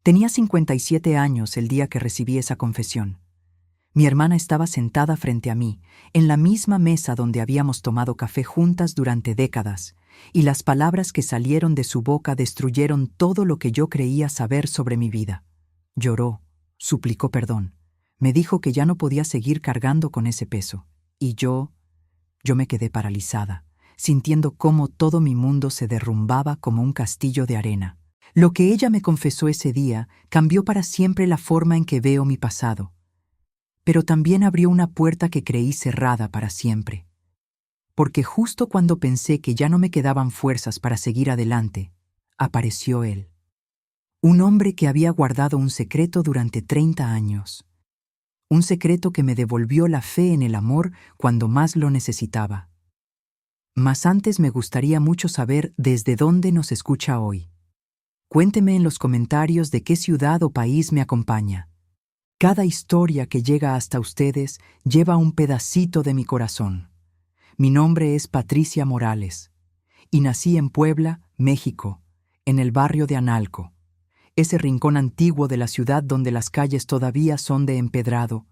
Tenía 57 años el día que recibí esa confesión. Mi hermana estaba sentada frente a mí, en la misma mesa donde habíamos tomado café juntas durante décadas, y las palabras que salieron de su boca destruyeron todo lo que yo creía saber sobre mi vida. Lloró, suplicó perdón, me dijo que ya no podía seguir cargando con ese peso, y yo me quedé paralizada, sintiendo cómo todo mi mundo se derrumbaba como un castillo de arena. Lo que ella me confesó ese día cambió para siempre la forma en que veo mi pasado, pero también abrió una puerta que creí cerrada para siempre. Porque justo cuando pensé que ya no me quedaban fuerzas para seguir adelante, apareció él. Un hombre que había guardado un secreto durante 30 años. Un secreto que me devolvió la fe en el amor cuando más lo necesitaba. Mas antes me gustaría mucho saber desde dónde nos escucha hoy. Cuénteme en los comentarios de qué ciudad o país me acompaña. Cada historia que llega hasta ustedes lleva un pedacito de mi corazón. Mi nombre es Patricia Morales y nací en Puebla, México, en el barrio de Analco, ese rincón antiguo de la ciudad donde las calles todavía son de empedrado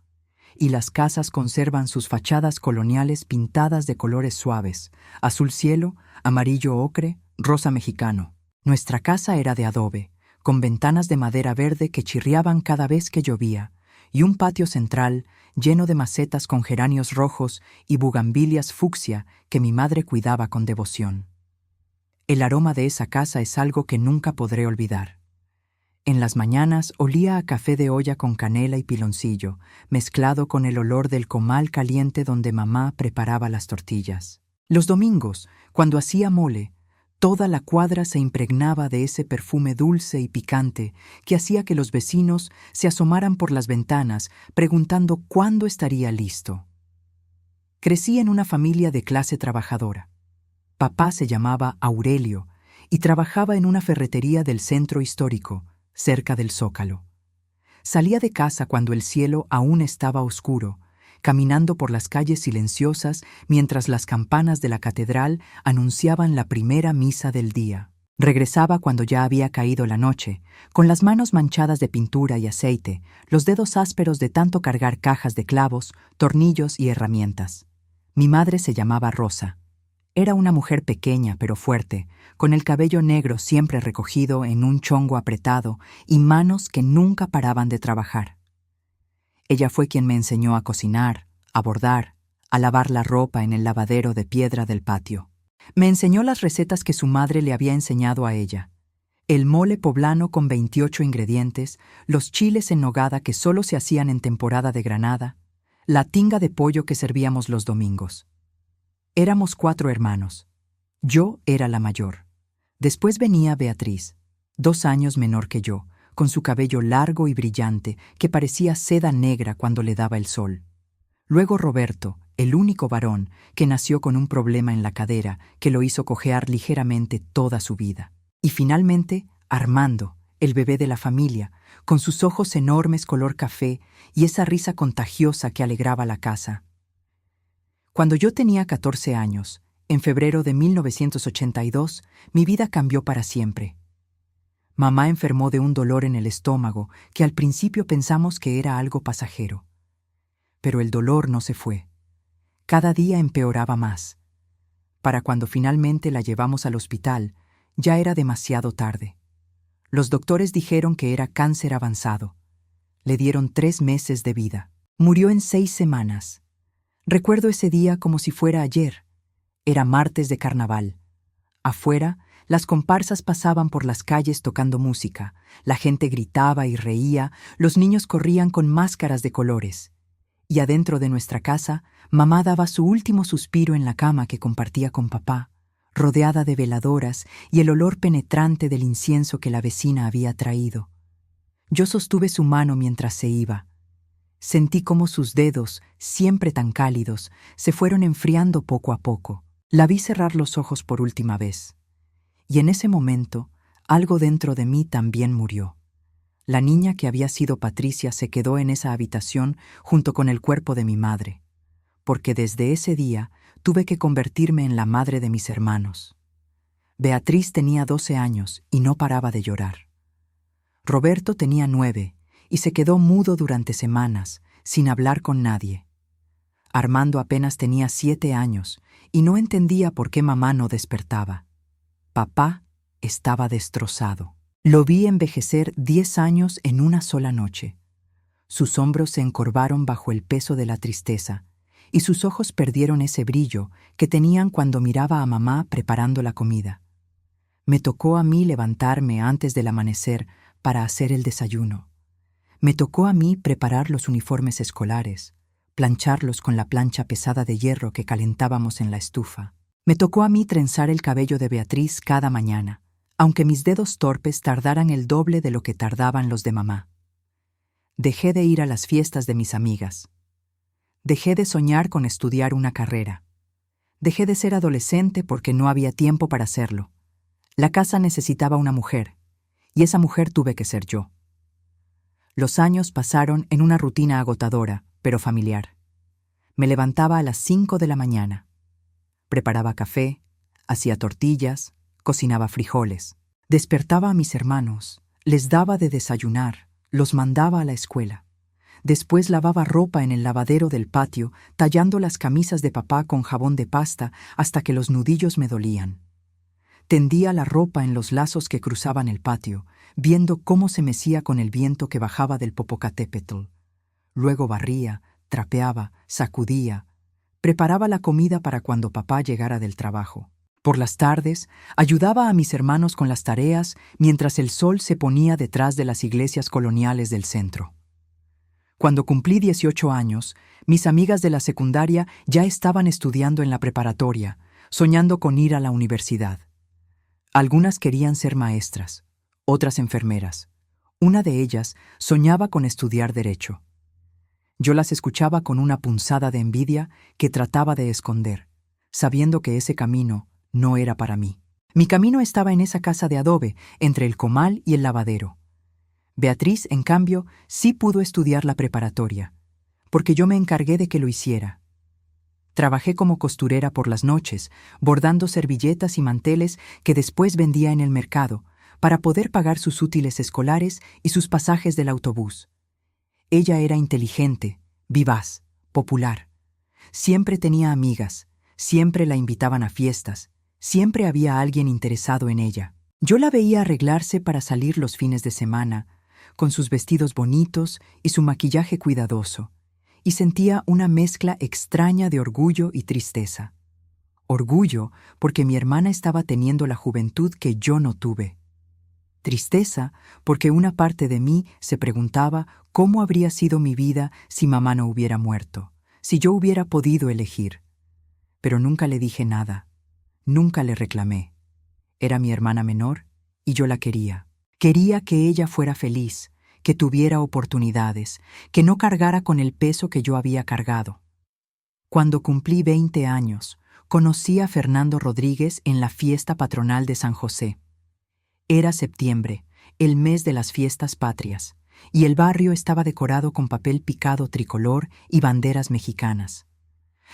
y las casas conservan sus fachadas coloniales pintadas de colores suaves, azul cielo, amarillo ocre, rosa mexicano. Nuestra casa era de adobe, con ventanas de madera verde que chirriaban cada vez que llovía, y un patio central lleno de macetas con geranios rojos y bugambilias fucsia que mi madre cuidaba con devoción. El aroma de esa casa es algo que nunca podré olvidar. En las mañanas olía a café de olla con canela y piloncillo, mezclado con el olor del comal caliente donde mamá preparaba las tortillas. Los domingos, cuando hacía mole, toda la cuadra se impregnaba de ese perfume dulce y picante que hacía que los vecinos se asomaran por las ventanas preguntando cuándo estaría listo. Crecí en una familia de clase trabajadora. Papá se llamaba Aurelio y trabajaba en una ferretería del centro histórico, cerca del Zócalo. Salía de casa cuando el cielo aún estaba oscuro, caminando por las calles silenciosas mientras las campanas de la catedral anunciaban la primera misa del día. Regresaba cuando ya había caído la noche, con las manos manchadas de pintura y aceite, los dedos ásperos de tanto cargar cajas de clavos, tornillos y herramientas. Mi madre se llamaba Rosa. Era una mujer pequeña pero fuerte, con el cabello negro siempre recogido en un chongo apretado y manos que nunca paraban de trabajar. Ella fue quien me enseñó a cocinar, a bordar, a lavar la ropa en el lavadero de piedra del patio. Me enseñó las recetas que su madre le había enseñado a ella. El mole poblano con 28 ingredientes, los chiles en nogada que solo se hacían en temporada de granada, la tinga de pollo que servíamos los domingos. Éramos 4 hermanos. Yo era la mayor. Después venía Beatriz, 2 años menor que yo, con su cabello largo y brillante que parecía seda negra cuando le daba el sol. Luego Roberto, el único varón, que nació con un problema en la cadera que lo hizo cojear ligeramente toda su vida. Y finalmente, Armando, el bebé de la familia, con sus ojos enormes color café y esa risa contagiosa que alegraba la casa. Cuando yo tenía 14 años, en febrero de 1982, mi vida cambió para siempre. Mamá enfermó de un dolor en el estómago que al principio pensamos que era algo pasajero. Pero el dolor no se fue. Cada día empeoraba más. Para cuando finalmente la llevamos al hospital, ya era demasiado tarde. Los doctores dijeron que era cáncer avanzado. Le dieron 3 meses de vida. Murió en 6 semanas. Recuerdo ese día como si fuera ayer. Era martes de carnaval. Afuera, las comparsas pasaban por las calles tocando música, la gente gritaba y reía, los niños corrían con máscaras de colores. Y adentro de nuestra casa, mamá daba su último suspiro en la cama que compartía con papá, rodeada de veladoras y el olor penetrante del incienso que la vecina había traído. Yo sostuve su mano mientras se iba. Sentí cómo sus dedos, siempre tan cálidos, se fueron enfriando poco a poco. La vi cerrar los ojos por última vez. Y en ese momento, algo dentro de mí también murió. La niña que había sido Patricia se quedó en esa habitación junto con el cuerpo de mi madre, porque desde ese día tuve que convertirme en la madre de mis hermanos. Beatriz tenía 12 años y no paraba de llorar. Roberto tenía 9 y se quedó mudo durante semanas, sin hablar con nadie. Armando apenas tenía 7 años y no entendía por qué mamá no despertaba. Papá estaba destrozado. Lo vi envejecer 10 años en una sola noche. Sus hombros se encorvaron bajo el peso de la tristeza y sus ojos perdieron ese brillo que tenían cuando miraba a mamá preparando la comida. Me tocó a mí levantarme antes del amanecer para hacer el desayuno. Me tocó a mí preparar los uniformes escolares, plancharlos con la plancha pesada de hierro que calentábamos en la estufa. Me tocó a mí trenzar el cabello de Beatriz cada mañana, aunque mis dedos torpes tardaran el doble de lo que tardaban los de mamá. Dejé de ir a las fiestas de mis amigas. Dejé de soñar con estudiar una carrera. Dejé de ser adolescente porque no había tiempo para hacerlo. La casa necesitaba una mujer, y esa mujer tuve que ser yo. Los años pasaron en una rutina agotadora, pero familiar. Me levantaba a las 5 de la mañana. Preparaba café, hacía tortillas, cocinaba frijoles. Despertaba a mis hermanos, les daba de desayunar, los mandaba a la escuela. Después lavaba ropa en el lavadero del patio, tallando las camisas de papá con jabón de pasta hasta que los nudillos me dolían. Tendía la ropa en los lazos que cruzaban el patio, viendo cómo se mecía con el viento que bajaba del Popocatépetl. Luego barría, trapeaba, sacudía. Preparaba la comida para cuando papá llegara del trabajo. Por las tardes, ayudaba a mis hermanos con las tareas mientras el sol se ponía detrás de las iglesias coloniales del centro. Cuando cumplí 18 años, mis amigas de la secundaria ya estaban estudiando en la preparatoria, soñando con ir a la universidad. Algunas querían ser maestras, otras enfermeras. Una de ellas soñaba con estudiar derecho. Yo las escuchaba con una punzada de envidia que trataba de esconder, sabiendo que ese camino no era para mí. Mi camino estaba en esa casa de adobe, entre el comal y el lavadero. Beatriz, en cambio, sí pudo estudiar la preparatoria, porque yo me encargué de que lo hiciera. Trabajé como costurera por las noches, bordando servilletas y manteles que después vendía en el mercado, para poder pagar sus útiles escolares y sus pasajes del autobús. Ella era inteligente, vivaz, popular. Siempre tenía amigas, siempre la invitaban a fiestas, siempre había alguien interesado en ella. Yo la veía arreglarse para salir los fines de semana, con sus vestidos bonitos y su maquillaje cuidadoso, y sentía una mezcla extraña de orgullo y tristeza. Orgullo porque mi hermana estaba teniendo la juventud que yo no tuve. Tristeza porque una parte de mí se preguntaba cómo habría sido mi vida si mamá no hubiera muerto, si yo hubiera podido elegir. Pero nunca le dije nada, nunca le reclamé. Era mi hermana menor y yo la quería. Quería que ella fuera feliz, que tuviera oportunidades, que no cargara con el peso que yo había cargado. Cuando cumplí 20 años, conocí a Fernando Rodríguez en la fiesta patronal de San José. Era septiembre, el mes de las fiestas patrias, y el barrio estaba decorado con papel picado tricolor y banderas mexicanas.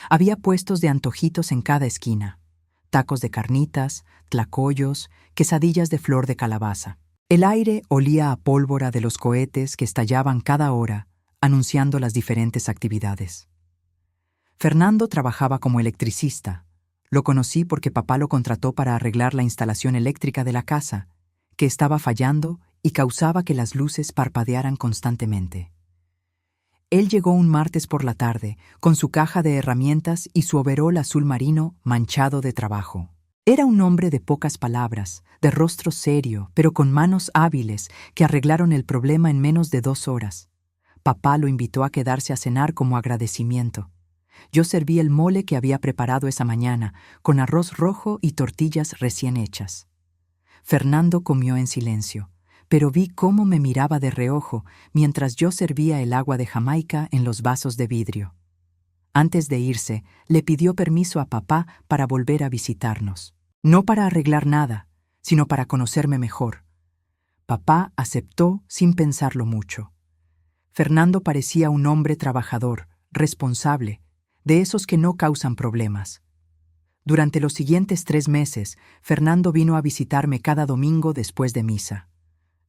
Había puestos de antojitos en cada esquina, tacos de carnitas, tlacoyos, quesadillas de flor de calabaza. El aire olía a pólvora de los cohetes que estallaban cada hora, anunciando las diferentes actividades. Fernando trabajaba como electricista. Lo conocí porque papá lo contrató para arreglar la instalación eléctrica de la casa, que estaba fallando y causaba que las luces parpadearan constantemente. Él llegó un martes por la tarde, con su caja de herramientas y su overol azul marino manchado de trabajo. Era un hombre de pocas palabras, de rostro serio, pero con manos hábiles que arreglaron el problema en menos de 2 horas. Papá lo invitó a quedarse a cenar como agradecimiento. Yo serví el mole que había preparado esa mañana, con arroz rojo y tortillas recién hechas. Fernando comió en silencio, pero vi cómo me miraba de reojo mientras yo servía el agua de Jamaica en los vasos de vidrio. Antes de irse, le pidió permiso a papá para volver a visitarnos. No para arreglar nada, sino para conocerme mejor. Papá aceptó sin pensarlo mucho. Fernando parecía un hombre trabajador, responsable, de esos que no causan problemas. Durante los siguientes 3 meses, Fernando vino a visitarme cada domingo después de misa.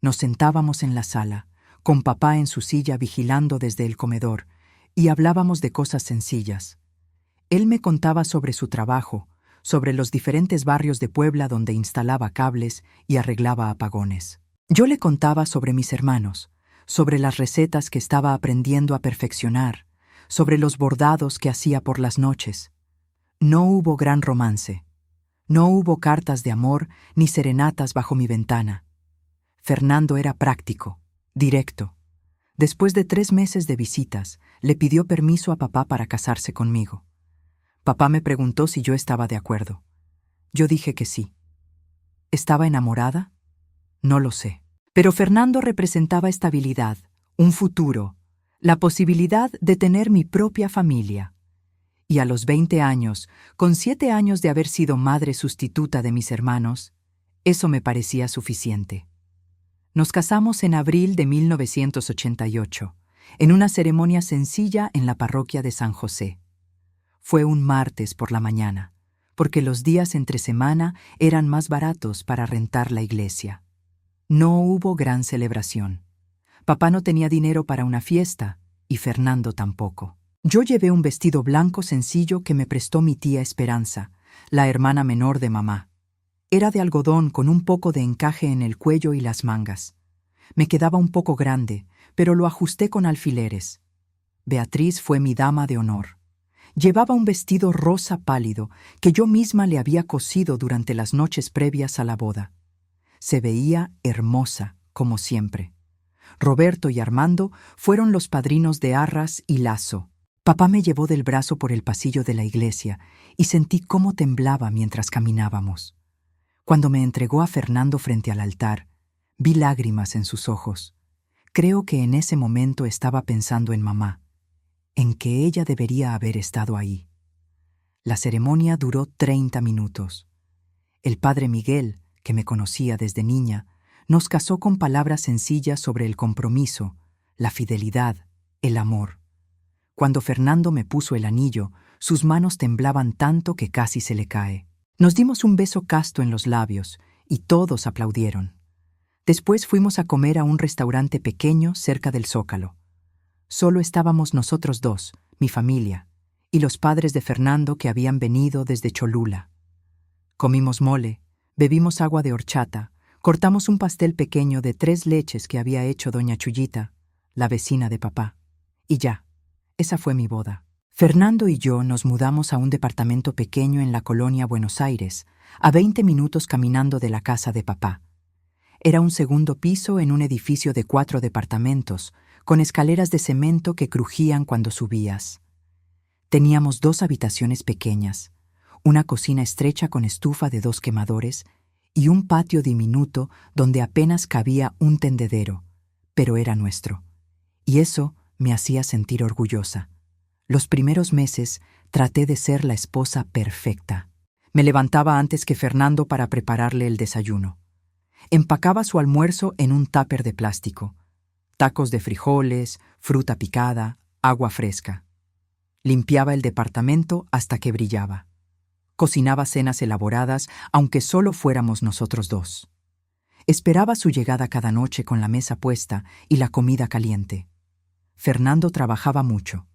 Nos sentábamos en la sala, con papá en su silla vigilando desde el comedor, y hablábamos de cosas sencillas. Él me contaba sobre su trabajo, sobre los diferentes barrios de Puebla donde instalaba cables y arreglaba apagones. Yo le contaba sobre mis hermanos, sobre las recetas que estaba aprendiendo a perfeccionar, sobre los bordados que hacía por las noches. No hubo gran romance. No hubo cartas de amor ni serenatas bajo mi ventana. Fernando era práctico, directo. Después de 3 meses de visitas, le pidió permiso a papá para casarse conmigo. Papá me preguntó si yo estaba de acuerdo. Yo dije que sí. ¿Estaba enamorada? No lo sé. Pero Fernando representaba estabilidad, un futuro, la posibilidad de tener mi propia familia. Y a los 20 años, con 7 años de haber sido madre sustituta de mis hermanos, eso me parecía suficiente. Nos casamos en abril de 1988, en una ceremonia sencilla en la parroquia de San José. Fue un martes por la mañana, porque los días entre semana eran más baratos para rentar la iglesia. No hubo gran celebración. Papá no tenía dinero para una fiesta, y Fernando tampoco. Yo llevé un vestido blanco sencillo que me prestó mi tía Esperanza, la hermana menor de mamá. Era de algodón con un poco de encaje en el cuello y las mangas. Me quedaba un poco grande, pero lo ajusté con alfileres. Beatriz fue mi dama de honor. Llevaba un vestido rosa pálido que yo misma le había cosido durante las noches previas a la boda. Se veía hermosa, como siempre. Roberto y Armando fueron los padrinos de arras y lazo. Papá me llevó del brazo por el pasillo de la iglesia y sentí cómo temblaba mientras caminábamos. Cuando me entregó a Fernando frente al altar, vi lágrimas en sus ojos. Creo que en ese momento estaba pensando en mamá, en que ella debería haber estado ahí. La ceremonia duró 30 minutos. El padre Miguel, que me conocía desde niña, nos casó con palabras sencillas sobre el compromiso, la fidelidad, el amor. Cuando Fernando me puso el anillo, sus manos temblaban tanto que casi se le cae. Nos dimos un beso casto en los labios y todos aplaudieron. Después fuimos a comer a un restaurante pequeño cerca del Zócalo. Solo estábamos nosotros dos, mi familia, y los padres de Fernando que habían venido desde Cholula. Comimos mole, bebimos agua de horchata, cortamos un pastel pequeño de 3 leches que había hecho doña Chuyita, la vecina de papá. Y ya, esa fue mi boda. Fernando y yo nos mudamos a un departamento pequeño en la colonia Buenos Aires, a 20 minutos caminando de la casa de papá. Era un segundo piso en un edificio de 4 departamentos, con escaleras de cemento que crujían cuando subías. Teníamos 2 habitaciones pequeñas, una cocina estrecha con estufa de 2 quemadores y un patio diminuto donde apenas cabía un tendedero, pero era nuestro. Y eso me hacía sentir orgullosa. Los primeros meses traté de ser la esposa perfecta. Me levantaba antes que Fernando para prepararle el desayuno. Empacaba su almuerzo en un tupper de plástico. Tacos de frijoles, fruta picada, agua fresca. Limpiaba el departamento hasta que brillaba. Cocinaba cenas elaboradas, aunque solo fuéramos nosotros dos. Esperaba su llegada cada noche con la mesa puesta y la comida caliente. Fernando trabajaba mucho.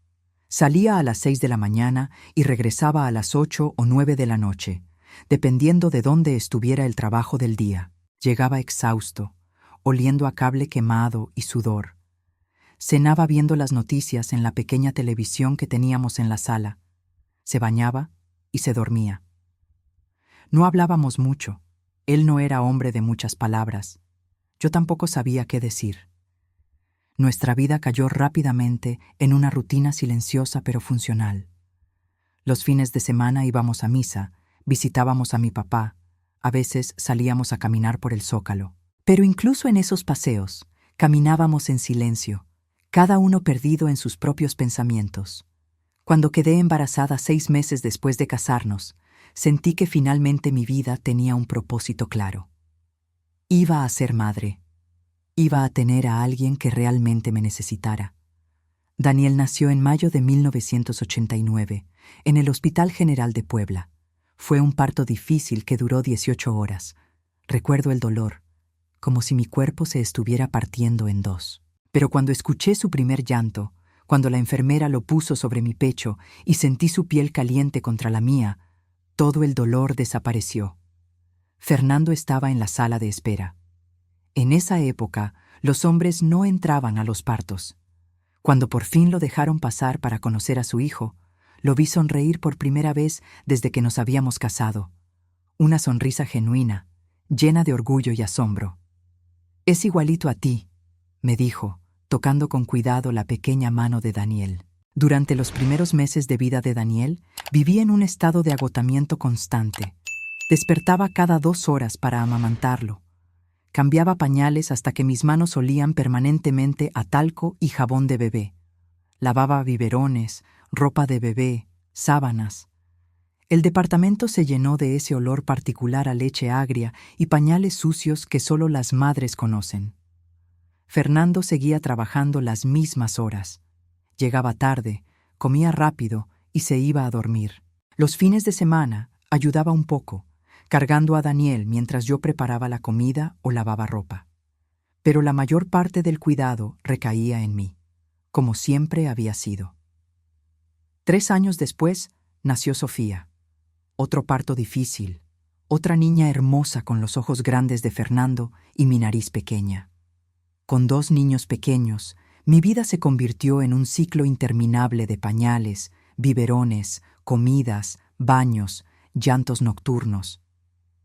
Salía a las 6 de la mañana y regresaba a las 8 o 9 de la noche, dependiendo de dónde estuviera el trabajo del día. Llegaba exhausto, oliendo a cable quemado y sudor. Cenaba viendo las noticias en la pequeña televisión que teníamos en la sala. Se bañaba y se dormía. No hablábamos mucho. Él no era hombre de muchas palabras. Yo tampoco sabía qué decir. Nuestra vida cayó rápidamente en una rutina silenciosa pero funcional. Los fines de semana íbamos a misa, visitábamos a mi papá, a veces salíamos a caminar por el Zócalo. Pero incluso en esos paseos, caminábamos en silencio, cada uno perdido en sus propios pensamientos. Cuando quedé embarazada 6 meses después de casarnos, sentí que finalmente mi vida tenía un propósito claro. Iba a ser madre. Iba a tener a alguien que realmente me necesitara. Daniel nació en mayo de 1989, en el Hospital General de Puebla. Fue un parto difícil que duró 18 horas. Recuerdo el dolor, como si mi cuerpo se estuviera partiendo en dos. Pero cuando escuché su primer llanto, cuando la enfermera lo puso sobre mi pecho y sentí su piel caliente contra la mía, todo el dolor desapareció. Fernando estaba en la sala de espera. En esa época, los hombres no entraban a los partos. Cuando por fin lo dejaron pasar para conocer a su hijo, lo vi sonreír por primera vez desde que nos habíamos casado. Una sonrisa genuina, llena de orgullo y asombro. «Es igualito a ti», me dijo, tocando con cuidado la pequeña mano de Daniel. Durante los primeros meses de vida de Daniel, viví en un estado de agotamiento constante. Despertaba cada 2 horas para amamantarlo. Cambiaba pañales hasta que mis manos olían permanentemente a talco y jabón de bebé. Lavaba biberones, ropa de bebé, sábanas. El departamento se llenó de ese olor particular a leche agria y pañales sucios que solo las madres conocen. Fernando seguía trabajando las mismas horas. Llegaba tarde, comía rápido y se iba a dormir. Los fines de semana ayudaba un poco, cargando a Daniel mientras yo preparaba la comida o lavaba ropa. Pero la mayor parte del cuidado recaía en mí, como siempre había sido. 3 años después nació Sofía. Otro parto difícil, otra niña hermosa con los ojos grandes de Fernando y mi nariz pequeña. Con 2 niños pequeños, mi vida se convirtió en un ciclo interminable de pañales, biberones, comidas, baños, llantos nocturnos.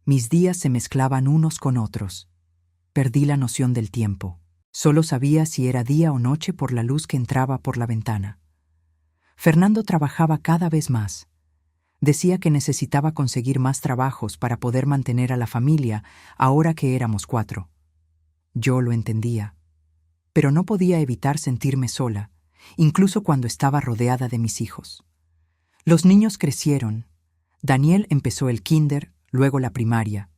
Mis días se mezclaban unos con otros. Perdí la noción del tiempo. Solo sabía si era día o noche por la luz que entraba por la ventana. Fernando trabajaba cada vez más. Decía que necesitaba conseguir más trabajos para poder mantener a la familia ahora que éramos 4. Yo lo entendía, pero no podía evitar sentirme sola, incluso cuando estaba rodeada de mis hijos. Los niños crecieron. Daniel empezó el kinder, luego la primaria.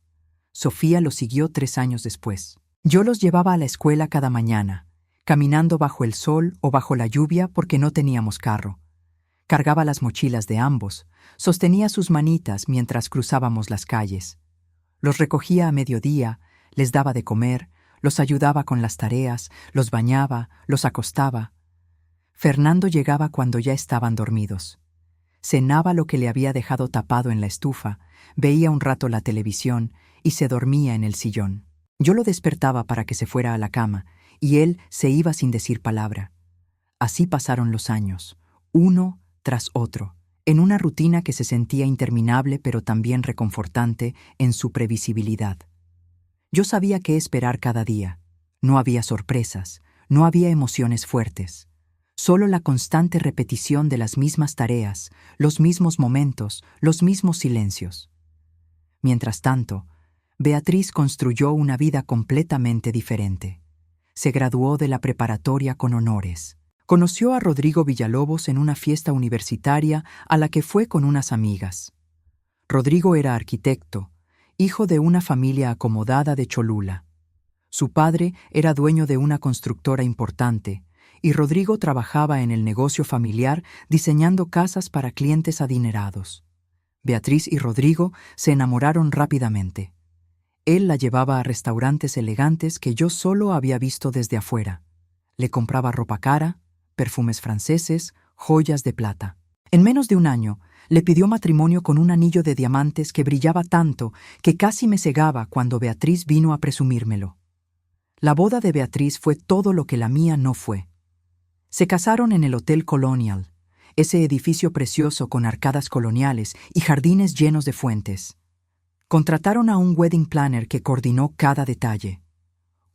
Sofía lo siguió 3 años después. Yo los llevaba a la escuela cada mañana, caminando bajo el sol o bajo la lluvia porque no teníamos carro. Cargaba las mochilas de ambos, sostenía sus manitas mientras cruzábamos las calles. Los recogía a mediodía, les daba de comer, los ayudaba con las tareas, los bañaba, los acostaba. Fernando llegaba cuando ya estaban dormidos. Cenaba lo que le había dejado tapado en la estufa, veía un rato la televisión y se dormía en el sillón. Yo lo despertaba para que se fuera a la cama, y él se iba sin decir palabra. Así pasaron los años, uno tras otro, en una rutina que se sentía interminable pero también reconfortante en su previsibilidad. Yo sabía qué esperar cada día. No había sorpresas, no había emociones fuertes. Solo la constante repetición de las mismas tareas, los mismos momentos, los mismos silencios. Mientras tanto, Beatriz construyó una vida completamente diferente. Se graduó de la preparatoria con honores. Conoció a Rodrigo Villalobos en una fiesta universitaria a la que fue con unas amigas. Rodrigo era arquitecto, hijo de una familia acomodada de Cholula. Su padre era dueño de una constructora importante, y Rodrigo trabajaba en el negocio familiar diseñando casas para clientes adinerados. Beatriz y Rodrigo se enamoraron rápidamente. Él la llevaba a restaurantes elegantes que yo solo había visto desde afuera. Le compraba ropa cara, perfumes franceses, joyas de plata. En menos de un año, le pidió matrimonio con un anillo de diamantes que brillaba tanto que casi me cegaba cuando Beatriz vino a presumírmelo. La boda de Beatriz fue todo lo que la mía no fue. Se casaron en el Hotel Colonial, ese edificio precioso con arcadas coloniales y jardines llenos de fuentes. Contrataron a un wedding planner que coordinó cada detalle.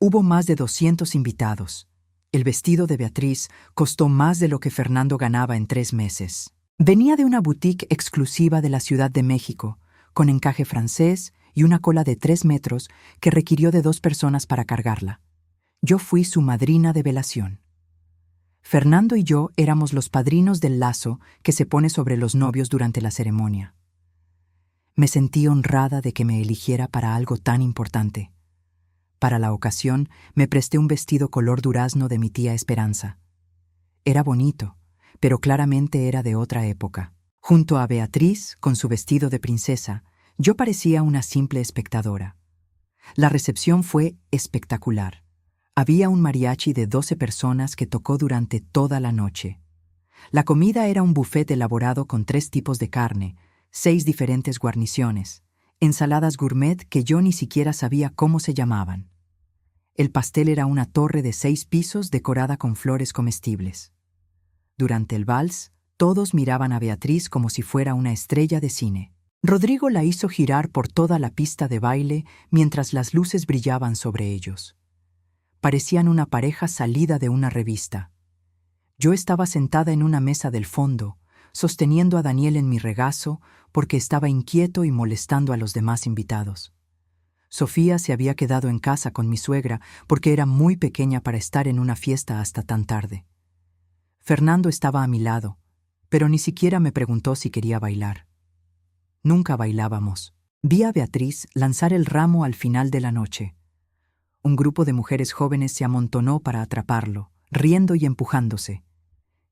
Hubo más de 200 invitados. El vestido de Beatriz costó más de lo que Fernando ganaba en 3 meses. Venía de una boutique exclusiva de la Ciudad de México, con encaje francés y una cola de 3 metros que requirió de 2 personas para cargarla. Yo fui su madrina de velación. Fernando y yo éramos los padrinos del lazo que se pone sobre los novios durante la ceremonia. Me sentí honrada de que me eligiera para algo tan importante. Para la ocasión, me presté un vestido color durazno de mi tía Esperanza. Era bonito, pero claramente era de otra época. Junto a Beatriz, con su vestido de princesa, yo parecía una simple espectadora. La recepción fue espectacular. Había un mariachi de 12 personas que tocó durante toda la noche. La comida era un buffet elaborado con 3 tipos de carne, 6 diferentes guarniciones, ensaladas gourmet que yo ni siquiera sabía cómo se llamaban. El pastel era una torre de 6 pisos decorada con flores comestibles. Durante el vals, todos miraban a Beatriz como si fuera una estrella de cine. Rodrigo la hizo girar por toda la pista de baile mientras las luces brillaban sobre ellos. Parecían una pareja salida de una revista. Yo estaba sentada en una mesa del fondo, sosteniendo a Daniel en mi regazo porque estaba inquieto y molestando a los demás invitados. Sofía se había quedado en casa con mi suegra porque era muy pequeña para estar en una fiesta hasta tan tarde. Fernando estaba a mi lado, pero ni siquiera me preguntó si quería bailar. Nunca bailábamos. Vi a Beatriz lanzar el ramo al final de la noche. Un grupo de mujeres jóvenes se amontonó para atraparlo, riendo y empujándose.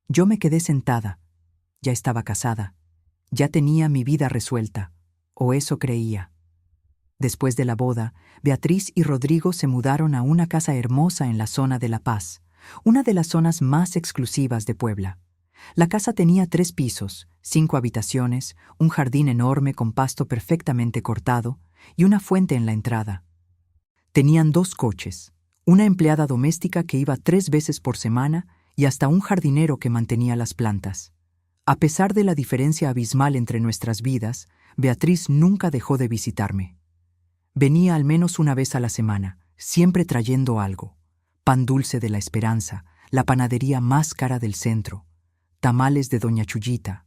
Yo me quedé sentada. Ya estaba casada. Ya tenía mi vida resuelta, o eso creía. Después de la boda, Beatriz y Rodrigo se mudaron a una casa hermosa en la zona de La Paz, una de las zonas más exclusivas de Puebla. La casa tenía 3 pisos, 5 habitaciones, un jardín enorme con pasto perfectamente cortado y una fuente en la entrada. Tenían 2 coches, una empleada doméstica que iba 3 veces por semana y hasta un jardinero que mantenía las plantas. A pesar de la diferencia abismal entre nuestras vidas, Beatriz nunca dejó de visitarme. Venía al menos una vez a la semana, siempre trayendo algo: pan dulce de la Esperanza, la panadería más cara del centro, tamales de Doña Chuyita,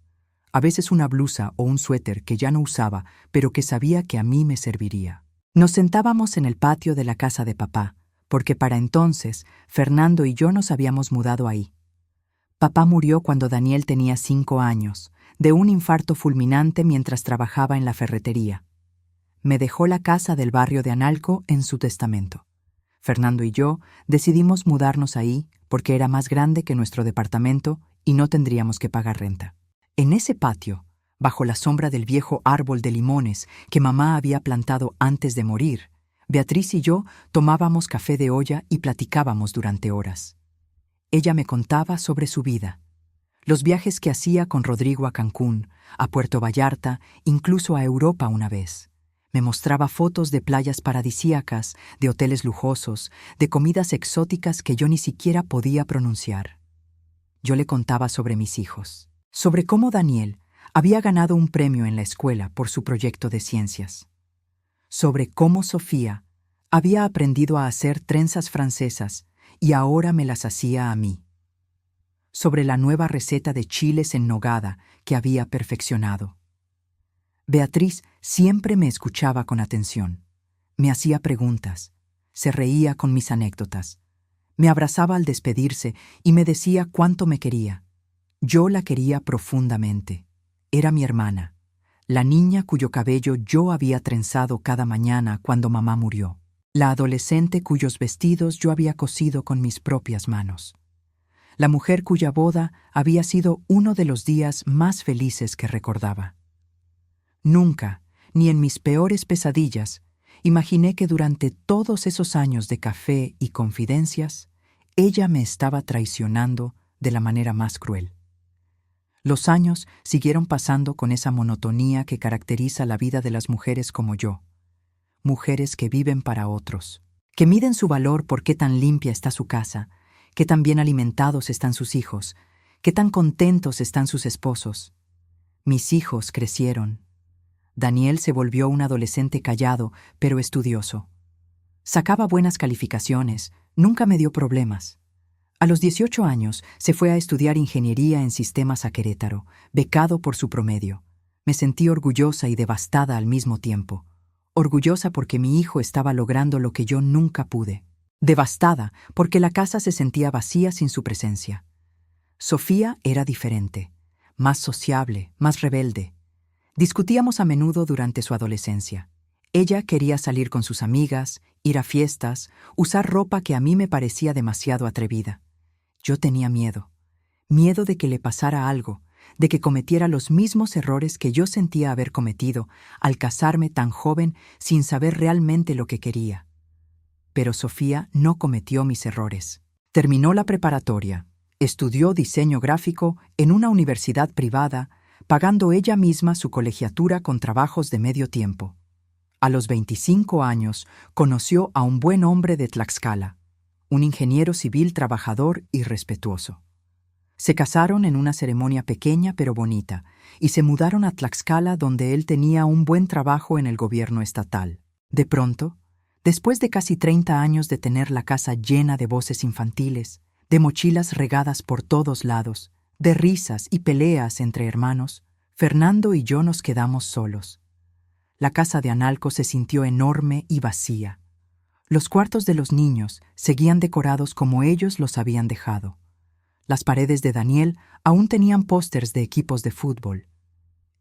a veces una blusa o un suéter que ya no usaba, pero que sabía que a mí me serviría. Nos sentábamos en el patio de la casa de papá, porque para entonces Fernando y yo nos habíamos mudado ahí. Papá murió cuando Daniel tenía 5 años, de un infarto fulminante mientras trabajaba en la ferretería. Me dejó la casa del barrio de Analco en su testamento. Fernando y yo decidimos mudarnos ahí porque era más grande que nuestro departamento y no tendríamos que pagar renta. En ese patio, bajo la sombra del viejo árbol de limones que mamá había plantado antes de morir, Beatriz y yo tomábamos café de olla y platicábamos durante horas. Ella me contaba sobre su vida, los viajes que hacía con Rodrigo a Cancún, a Puerto Vallarta, incluso a Europa una vez. Me mostraba fotos de playas paradisíacas, de hoteles lujosos, de comidas exóticas que yo ni siquiera podía pronunciar. Yo le contaba sobre mis hijos, sobre cómo Daniel había ganado un premio en la escuela por su proyecto de ciencias, sobre cómo Sofía había aprendido a hacer trenzas francesas y ahora me las hacía a mí, sobre la nueva receta de chiles en nogada que había perfeccionado. Beatriz siempre me escuchaba con atención, me hacía preguntas, se reía con mis anécdotas, me abrazaba al despedirse y me decía cuánto me quería. Yo la quería profundamente. Era mi hermana, la niña cuyo cabello yo había trenzado cada mañana cuando mamá murió, la adolescente cuyos vestidos yo había cosido con mis propias manos, la mujer cuya boda había sido uno de los días más felices que recordaba. Nunca, ni en mis peores pesadillas, imaginé que durante todos esos años de café y confidencias, ella me estaba traicionando de la manera más cruel. Los años siguieron pasando con esa monotonía que caracteriza la vida de las mujeres como yo. Mujeres que viven para otros, que miden su valor por qué tan limpia está su casa, qué tan bien alimentados están sus hijos, qué tan contentos están sus esposos. Mis hijos crecieron. Daniel se volvió un adolescente callado, pero estudioso. Sacaba buenas calificaciones, nunca me dio problemas. A los 18 años se fue a estudiar ingeniería en sistemas a Querétaro, becado por su promedio. Me sentí orgullosa y devastada al mismo tiempo. Orgullosa porque mi hijo estaba logrando lo que yo nunca pude. Devastada porque la casa se sentía vacía sin su presencia. Sofía era diferente, más sociable, más rebelde. Discutíamos a menudo durante su adolescencia. Ella quería salir con sus amigas, ir a fiestas, usar ropa que a mí me parecía demasiado atrevida. Yo tenía miedo de que le pasara algo, de que cometiera los mismos errores que yo sentía haber cometido al casarme tan joven sin saber realmente lo que quería. Pero Sofía no cometió mis errores. Terminó la preparatoria, estudió diseño gráfico en una universidad privada, pagando ella misma su colegiatura con trabajos de medio tiempo. A los 25 años conoció a un buen hombre de Tlaxcala, un ingeniero civil trabajador y respetuoso. Se casaron en una ceremonia pequeña pero bonita y se mudaron a Tlaxcala, donde él tenía un buen trabajo en el gobierno estatal. De pronto, después de casi 30 años de tener la casa llena de voces infantiles, de mochilas regadas por todos lados, de risas y peleas entre hermanos, Fernando y yo nos quedamos solos. La casa de Analco se sintió enorme y vacía. Los cuartos de los niños seguían decorados como ellos los habían dejado. Las paredes de Daniel aún tenían pósters de equipos de fútbol.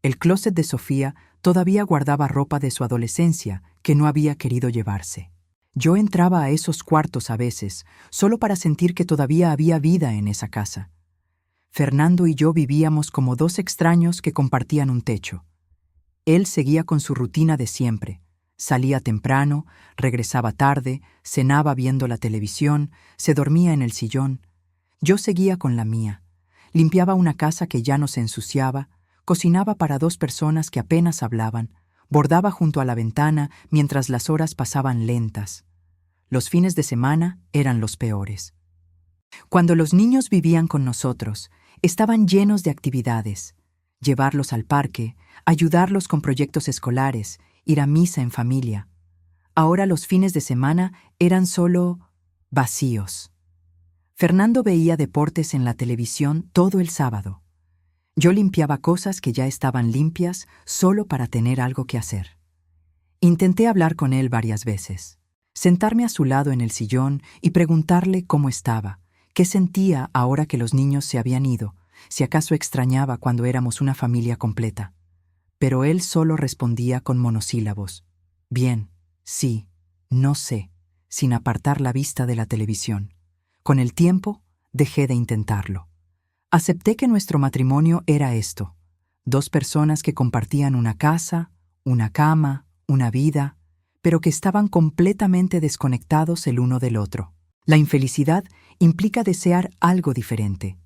El closet de Sofía todavía guardaba ropa de su adolescencia que no había querido llevarse. Yo entraba a esos cuartos a veces, solo para sentir que todavía había vida en esa casa. Fernando y yo vivíamos como dos extraños que compartían un techo. Él seguía con su rutina de siempre. Salía temprano, regresaba tarde, cenaba viendo la televisión, se dormía en el sillón. Yo seguía con la mía. Limpiaba una casa que ya no se ensuciaba, cocinaba para 2 personas que apenas hablaban, bordaba junto a la ventana mientras las horas pasaban lentas. Los fines de semana eran los peores. Cuando los niños vivían con nosotros, estaban llenos de actividades. Llevarlos al parque, ayudarlos con proyectos escolares, ir a misa en familia. Ahora los fines de semana eran solo vacíos. Fernando veía deportes en la televisión todo el sábado. Yo limpiaba cosas que ya estaban limpias solo para tener algo que hacer. Intenté hablar con él varias veces, sentarme a su lado en el sillón y preguntarle cómo estaba, qué sentía ahora que los niños se habían ido, si acaso extrañaba cuando éramos una familia completa. Pero él solo respondía con monosílabos: bien, sí, no sé, sin apartar la vista de la televisión. Con el tiempo, dejé de intentarlo. Acepté que nuestro matrimonio era esto: 2 personas que compartían una casa, una cama, una vida, pero que estaban completamente desconectados el uno del otro. La infelicidad implica desear algo diferente.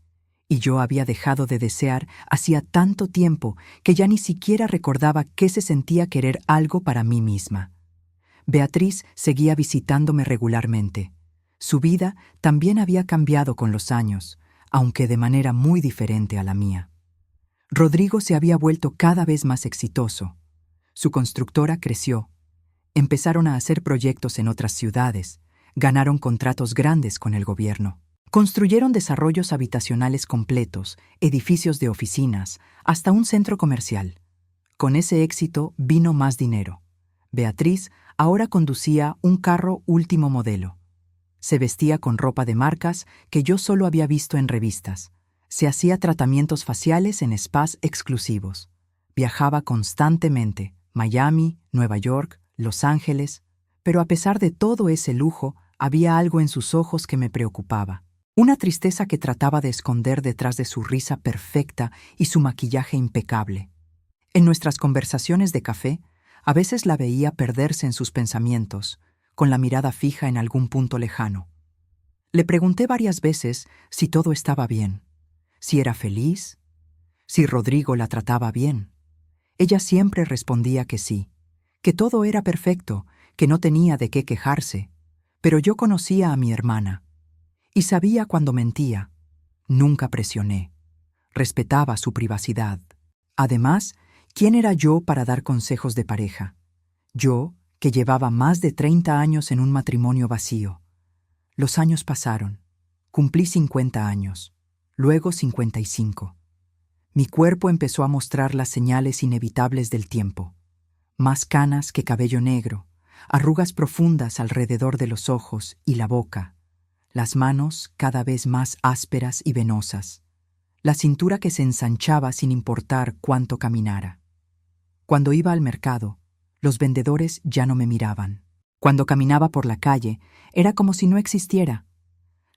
Y yo había dejado de desear hacía tanto tiempo que ya ni siquiera recordaba qué se sentía querer algo para mí misma. Beatriz seguía visitándome regularmente. Su vida también había cambiado con los años, aunque de manera muy diferente a la mía. Rodrigo se había vuelto cada vez más exitoso. Su constructora creció. Empezaron a hacer proyectos en otras ciudades, ganaron contratos grandes con el gobierno. Construyeron desarrollos habitacionales completos, edificios de oficinas, hasta un centro comercial. Con ese éxito vino más dinero. Beatriz ahora conducía un carro último modelo. Se vestía con ropa de marcas que yo solo había visto en revistas. Se hacía tratamientos faciales en spas exclusivos. Viajaba constantemente: Miami, Nueva York, Los Ángeles. Pero a pesar de todo ese lujo, había algo en sus ojos que me preocupaba. Una tristeza que trataba de esconder detrás de su risa perfecta y su maquillaje impecable. En nuestras conversaciones de café, a veces la veía perderse en sus pensamientos, con la mirada fija en algún punto lejano. Le pregunté varias veces si todo estaba bien, si era feliz, si Rodrigo la trataba bien. Ella siempre respondía que sí, que todo era perfecto, que no tenía de qué quejarse. Pero yo conocía a mi hermana y sabía cuando mentía. Nunca presioné. Respetaba su privacidad. Además, ¿quién era yo para dar consejos de pareja? Yo, que llevaba más de 30 años en un matrimonio vacío. Los años pasaron. Cumplí 50 años, luego 55. Mi cuerpo empezó a mostrar las señales inevitables del tiempo. Más canas que cabello negro, arrugas profundas alrededor de los ojos y la boca, las manos cada vez más ásperas y venosas, la cintura que se ensanchaba sin importar cuánto caminara. Cuando iba al mercado, los vendedores ya no me miraban. Cuando caminaba por la calle, era como si no existiera.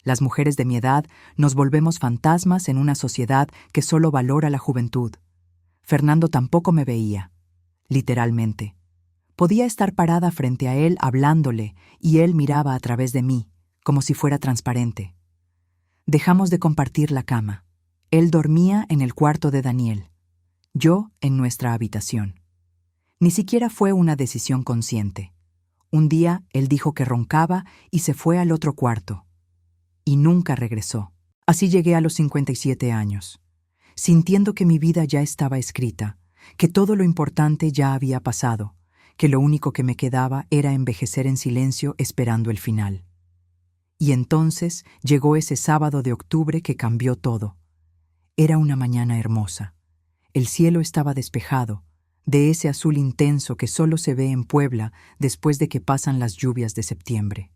Las mujeres de mi edad nos volvemos fantasmas en una sociedad que solo valora la juventud. Fernando tampoco me veía, literalmente. Podía estar parada frente a él hablándole y él miraba a través de mí, como si fuera transparente. Dejamos de compartir la cama. Él dormía en el cuarto de Daniel, yo en nuestra habitación. Ni siquiera fue una decisión consciente. Un día él dijo que roncaba y se fue al otro cuarto. Y nunca regresó. Así llegué a los 57 años, sintiendo que mi vida ya estaba escrita, que todo lo importante ya había pasado, que lo único que me quedaba era envejecer en silencio esperando el final. Y entonces llegó ese sábado de octubre que cambió todo. Era una mañana hermosa. El cielo estaba despejado, de ese azul intenso que solo se ve en Puebla después de que pasan las lluvias de septiembre.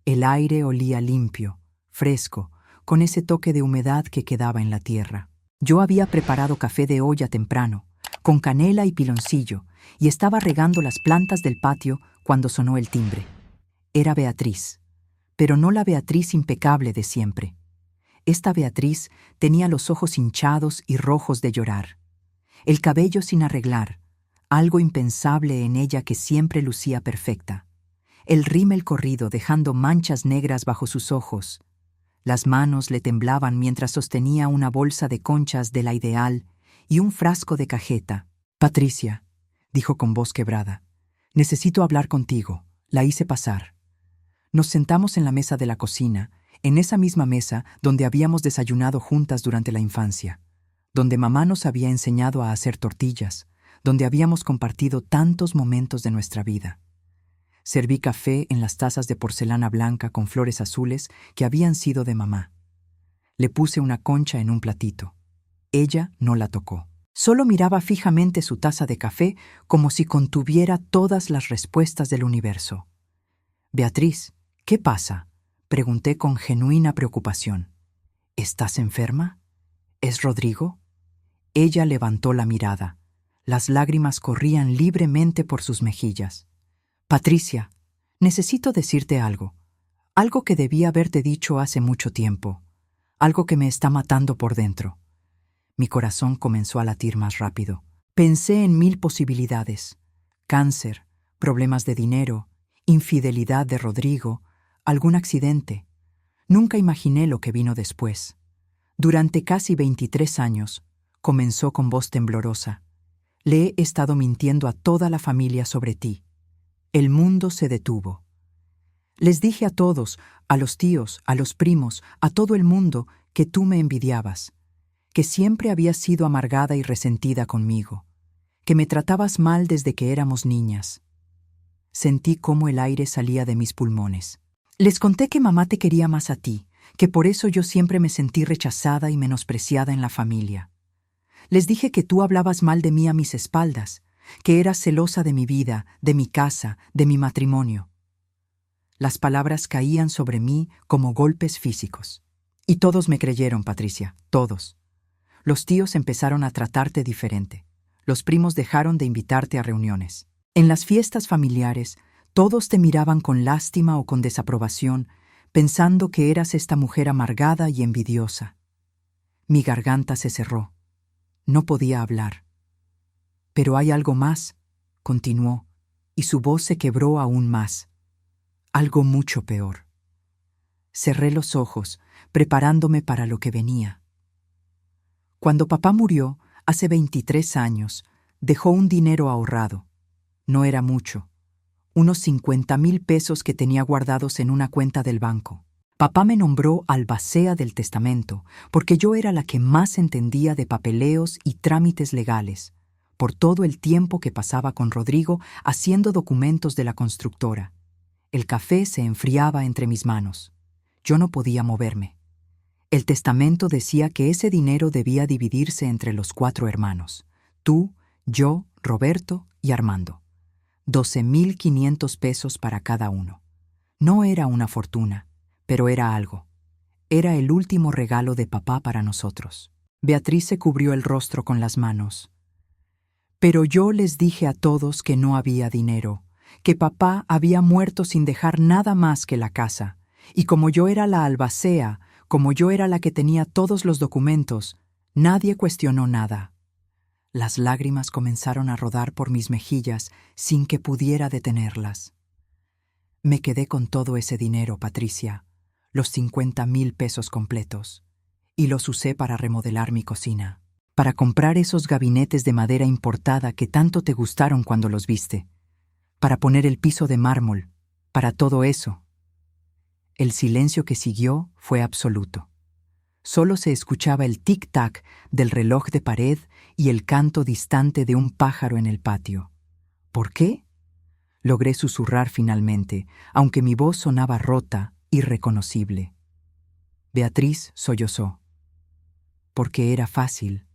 El aire olía limpio, fresco, con ese toque de humedad que quedaba en la tierra. Yo había preparado café de olla temprano, con canela y piloncillo, y estaba regando las plantas del patio cuando sonó el timbre. Era Beatriz, pero no la Beatriz impecable de siempre. Esta Beatriz tenía los ojos hinchados y rojos de llorar, el cabello sin arreglar, algo impensable en ella que siempre lucía perfecta, el rímel corrido dejando manchas negras bajo sus ojos. Las manos le temblaban mientras sostenía una bolsa de conchas de la Ideal y un frasco de cajeta. «Patricia», dijo con voz quebrada, «necesito hablar contigo». La hice pasar. Nos sentamos en la mesa de la cocina, en esa misma mesa donde habíamos desayunado juntas durante la infancia, donde mamá nos había enseñado a hacer tortillas, donde habíamos compartido tantos momentos de nuestra vida. Serví café en las tazas de porcelana blanca con flores azules que habían sido de mamá. Le puse una concha en un platito. Ella no la tocó. Solo miraba fijamente su taza de café como si contuviera todas las respuestas del universo. «Beatriz, ¿qué pasa?», pregunté con genuina preocupación. «¿Estás enferma? ¿Es Rodrigo?». Ella levantó la mirada. Las lágrimas corrían libremente por sus mejillas. «Patricia, necesito decirte algo. Algo que debí haberte dicho hace mucho tiempo. Algo que me está matando por dentro». Mi corazón comenzó a latir más rápido. Pensé en 1000 posibilidades. Cáncer, problemas de dinero, infidelidad de Rodrigo, algún accidente. Nunca imaginé lo que vino después. Durante casi 23 años, comenzó con voz temblorosa, le he estado mintiendo a toda la familia sobre ti. El mundo se detuvo. Les dije a todos, a los tíos, a los primos, a todo el mundo, que tú me envidiabas, que siempre habías sido amargada y resentida conmigo, que me tratabas mal desde que éramos niñas. Sentí cómo el aire salía de mis pulmones. Les conté que mamá te quería más a ti, que por eso yo siempre me sentí rechazada y menospreciada en la familia. Les dije que tú hablabas mal de mí a mis espaldas, que eras celosa de mi vida, de mi casa, de mi matrimonio. Las palabras caían sobre mí como golpes físicos. Y todos me creyeron, Patricia, todos. Los tíos empezaron a tratarte diferente. Los primos dejaron de invitarte a reuniones. En las fiestas familiares, todos te miraban con lástima o con desaprobación, pensando que eras esta mujer amargada y envidiosa. Mi garganta se cerró. No podía hablar. «Pero hay algo más», continuó, y su voz se quebró aún más. «Algo mucho peor». Cerré los ojos, preparándome para lo que venía. Cuando papá murió, hace 23 años, dejó un dinero ahorrado. No era mucho. Unos 50,000 pesos que tenía guardados en una cuenta del banco. Papá me nombró albacea del testamento, porque yo era la que más entendía de papeleos y trámites legales, por todo el tiempo que pasaba con Rodrigo haciendo documentos de la constructora. El café se enfriaba entre mis manos. Yo no podía moverme. El testamento decía que ese dinero debía dividirse entre los 4 hermanos, tú, yo, Roberto y Armando. 12,500 pesos para cada uno. No era una fortuna, pero era algo. Era el último regalo de papá para nosotros. Beatriz se cubrió el rostro con las manos. «Pero yo les dije a todos que no había dinero, que papá había muerto sin dejar nada más que la casa, Y como yo era la albacea, como yo era la que tenía todos los documentos, nadie cuestionó nada. Las lágrimas comenzaron a rodar por mis mejillas sin que pudiera detenerlas. Me quedé con todo ese dinero, Patricia, los 50,000 pesos completos, y los usé para remodelar mi cocina, para comprar esos gabinetes de madera importada que tanto te gustaron cuando los viste, para poner el piso de mármol, para todo eso. El silencio que siguió fue absoluto. Solo se escuchaba el tic-tac del reloj de pared y el canto distante de un pájaro en el patio. ¿Por qué? Logré susurrar finalmente, aunque mi voz sonaba rota, irreconocible. Beatriz sollozó. Porque era fácil.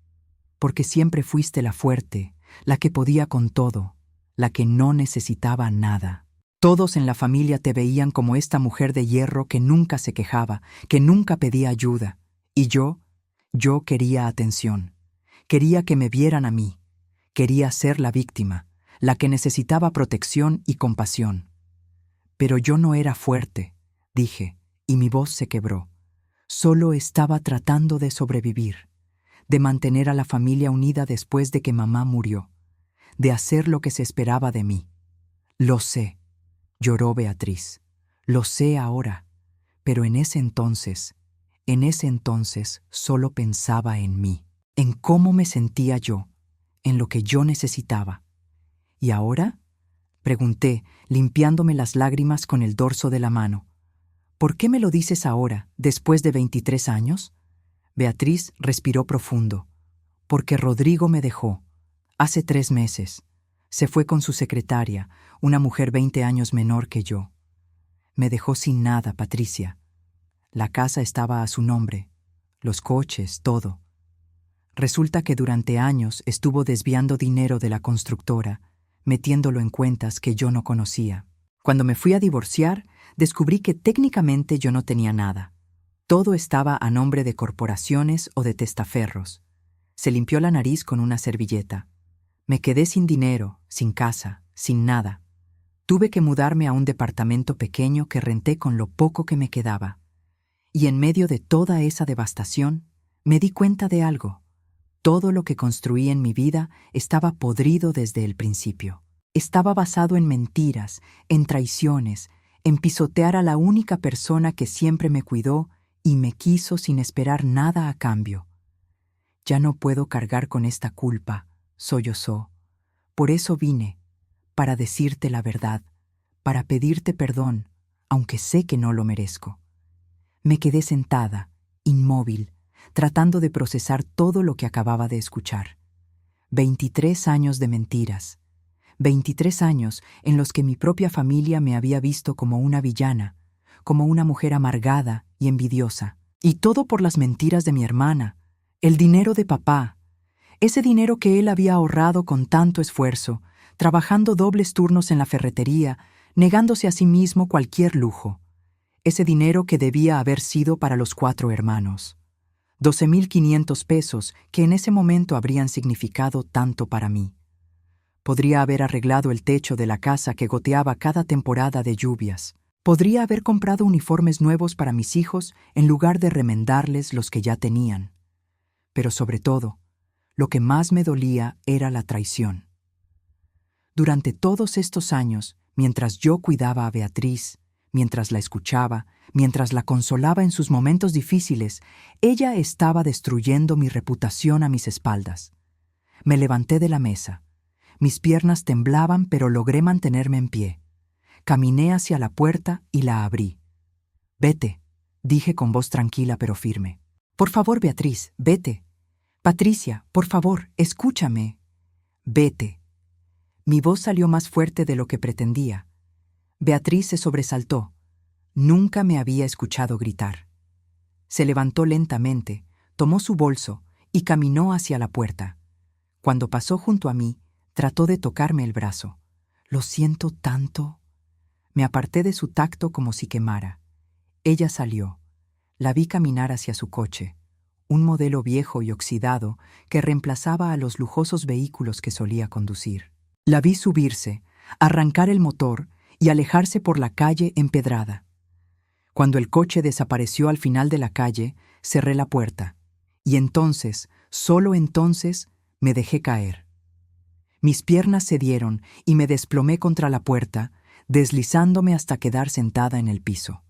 Porque siempre fuiste la fuerte, la que podía con todo, la que no necesitaba nada. Todos en la familia te veían como esta mujer de hierro que nunca se quejaba, que nunca pedía ayuda. Y yo quería atención. Quería que me vieran a mí. Quería ser la víctima, la que necesitaba protección y compasión. Pero yo no era fuerte, dije, y mi voz se quebró. Solo estaba tratando de sobrevivir, de mantener a la familia unida después de que mamá murió, de hacer lo que se esperaba de mí. Lo sé, lloró Beatriz. Lo sé ahora, pero en ese entonces solo pensaba en mí, en cómo me sentía yo, en lo que yo necesitaba. ¿Y ahora? Pregunté, limpiándome las lágrimas con el dorso de la mano. ¿Por qué me lo dices ahora, después de 23 años? Beatriz respiró profundo. Porque Rodrigo me dejó. Hace 3 meses. Se fue con su secretaria, una mujer 20 años menor que yo. Me dejó sin nada, Patricia. La casa estaba a su nombre, los coches, todo. Resulta que durante años estuvo desviando dinero de la constructora, metiéndolo en cuentas que yo no conocía. Cuando me fui a divorciar, descubrí que técnicamente yo no tenía nada. Todo estaba a nombre de corporaciones o de testaferros. Se limpió la nariz con una servilleta. Me quedé sin dinero, sin casa, sin nada. Tuve que mudarme a un departamento pequeño que renté con lo poco que me quedaba. Y en medio de toda esa devastación, me di cuenta de algo. Todo lo que construí en mi vida estaba podrido desde el principio. Estaba basado en mentiras, en traiciones, en pisotear a la única persona que siempre me cuidó y me quiso sin esperar nada a cambio. Ya no puedo cargar con esta culpa, sollozó. Por eso vine, para decirte la verdad, para pedirte perdón, aunque sé que no lo merezco. Me quedé sentada, inmóvil, tratando de procesar todo lo que acababa de escuchar. 23 años de mentiras. 23 años en los que mi propia familia me había visto como una villana, como una mujer amargada y envidiosa. Y todo por las mentiras de mi hermana, el dinero de papá, ese dinero que él había ahorrado con tanto esfuerzo, trabajando dobles turnos en la ferretería, negándose a sí mismo cualquier lujo. Ese dinero que debía haber sido para los 4 hermanos. 12,500 pesos que en ese momento habrían significado tanto para mí. Podría haber arreglado el techo de la casa que goteaba cada temporada de lluvias. Podría haber comprado uniformes nuevos para mis hijos en lugar de remendarles los que ya tenían. Pero sobre todo, lo que más me dolía era la traición. Durante todos estos años, mientras yo cuidaba a Beatriz, mientras la escuchaba, mientras la consolaba en sus momentos difíciles, ella estaba destruyendo mi reputación a mis espaldas. Me levanté de la mesa. Mis piernas temblaban, pero logré mantenerme en pie. Caminé hacia la puerta y la abrí. «Vete», dije con voz tranquila pero firme. «Por favor, Beatriz, vete. Patricia, por favor, escúchame. Vete». Mi voz salió más fuerte de lo que pretendía. Beatriz se sobresaltó. Nunca me había escuchado gritar. Se levantó lentamente, tomó su bolso y caminó hacia la puerta. Cuando pasó junto a mí, trató de tocarme el brazo. «Lo siento tanto». Me aparté de su tacto como si quemara. Ella salió. La vi caminar hacia su coche, un modelo viejo y oxidado que reemplazaba a los lujosos vehículos que solía conducir. La vi subirse, arrancar el motor y alejarse por la calle empedrada. Cuando el coche desapareció al final de la calle, cerré la puerta, y entonces, solo entonces, me dejé caer. Mis piernas cedieron y me desplomé contra la puerta, deslizándome hasta quedar sentada en el piso.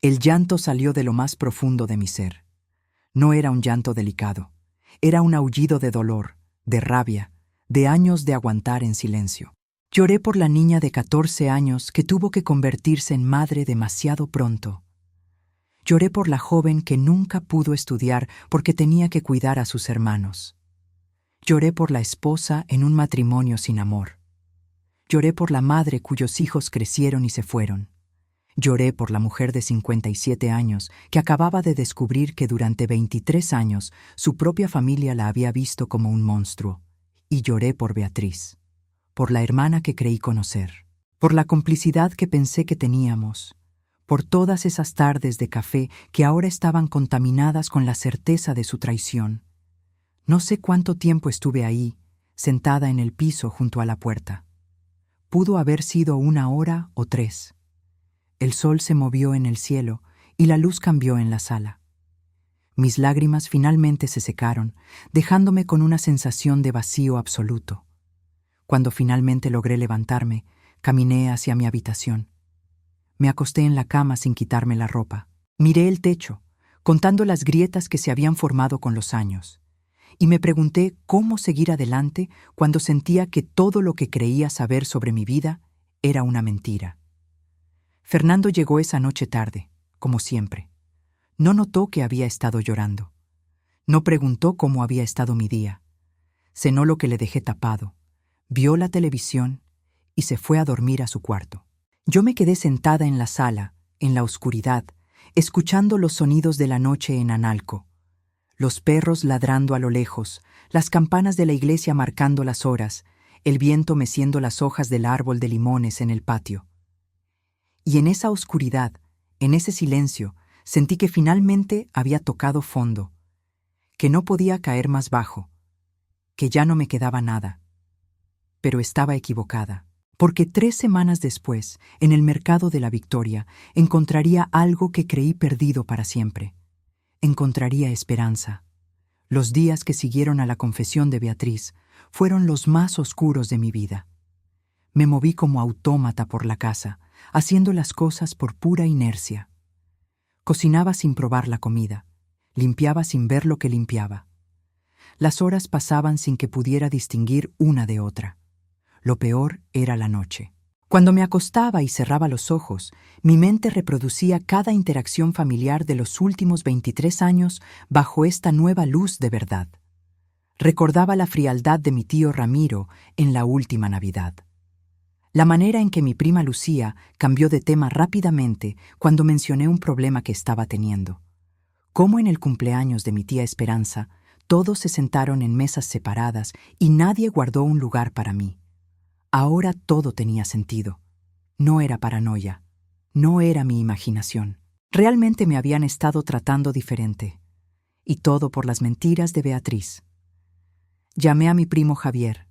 El llanto salió de lo más profundo de mi ser. No era un llanto delicado, era un aullido de dolor, de rabia, de años de aguantar en silencio. Lloré por la niña de 14 años que tuvo que convertirse en madre demasiado pronto. Lloré por la joven que nunca pudo estudiar porque tenía que cuidar a sus hermanos. Lloré por la esposa en un matrimonio sin amor. Lloré por la madre cuyos hijos crecieron y se fueron. Lloré por la mujer de 57 años que acababa de descubrir que durante 23 años su propia familia la había visto como un monstruo. Y lloré por Beatriz, por la hermana que creí conocer, por la complicidad que pensé que teníamos, por todas esas tardes de café que ahora estaban contaminadas con la certeza de su traición. No sé cuánto tiempo estuve ahí, sentada en el piso junto a la puerta. Pudo haber sido 1 hora o 3. El sol se movió en el cielo y la luz cambió en la sala. Mis lágrimas finalmente se secaron, dejándome con una sensación de vacío absoluto. Cuando finalmente logré levantarme, caminé hacia mi habitación. Me acosté en la cama sin quitarme la ropa. Miré el techo, contando las grietas que se habían formado con los años, y me pregunté cómo seguir adelante cuando sentía que todo lo que creía saber sobre mi vida era una mentira. Fernando llegó esa noche tarde, como siempre. No notó que había estado llorando. No preguntó cómo había estado mi día. Cenó lo que le dejé tapado, vio la televisión y se fue a dormir a su cuarto. Yo me quedé sentada en la sala, en la oscuridad, escuchando los sonidos de la noche en Analco. Los perros ladrando a lo lejos, las campanas de la iglesia marcando las horas, el viento meciendo las hojas del árbol de limones en el patio. Y en esa oscuridad, en ese silencio, sentí que finalmente había tocado fondo, que no podía caer más bajo, que ya no me quedaba nada. Pero estaba equivocada, porque 3 semanas después, en el mercado de la Victoria, encontraría algo que creí perdido para siempre. Encontraría esperanza. Los días que siguieron a la confesión de Beatriz fueron los más oscuros de mi vida. Me moví como autómata por la casa, haciendo las cosas por pura inercia. Cocinaba sin probar la comida, limpiaba sin ver lo que limpiaba. Las horas pasaban sin que pudiera distinguir una de otra. Lo peor era la noche. Cuando me acostaba y cerraba los ojos, mi mente reproducía cada interacción familiar de los últimos 23 años bajo esta nueva luz de verdad. Recordaba la frialdad de mi tío Ramiro en la última Navidad. La manera en que mi prima Lucía cambió de tema rápidamente cuando mencioné un problema que estaba teniendo. Cómo en el cumpleaños de mi tía Esperanza, todos se sentaron en mesas separadas y nadie guardó un lugar para mí. Ahora todo tenía sentido. No era paranoia. No era mi imaginación. Realmente me habían estado tratando diferente. Y todo por las mentiras de Beatriz. Llamé a mi primo Javier,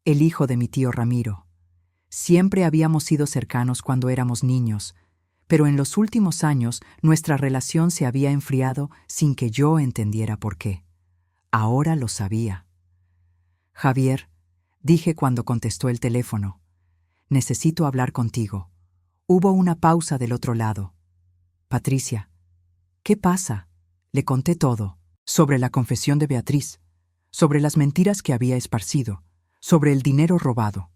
el hijo de mi tío Ramiro. Siempre habíamos sido cercanos cuando éramos niños, pero en los últimos años nuestra relación se había enfriado sin que yo entendiera por qué. Ahora lo sabía. Javier, dije cuando contestó el teléfono, necesito hablar contigo. Hubo una pausa del otro lado. Patricia, ¿qué pasa? Le conté todo, sobre la confesión de Beatriz, sobre las mentiras que había esparcido, sobre el dinero robado.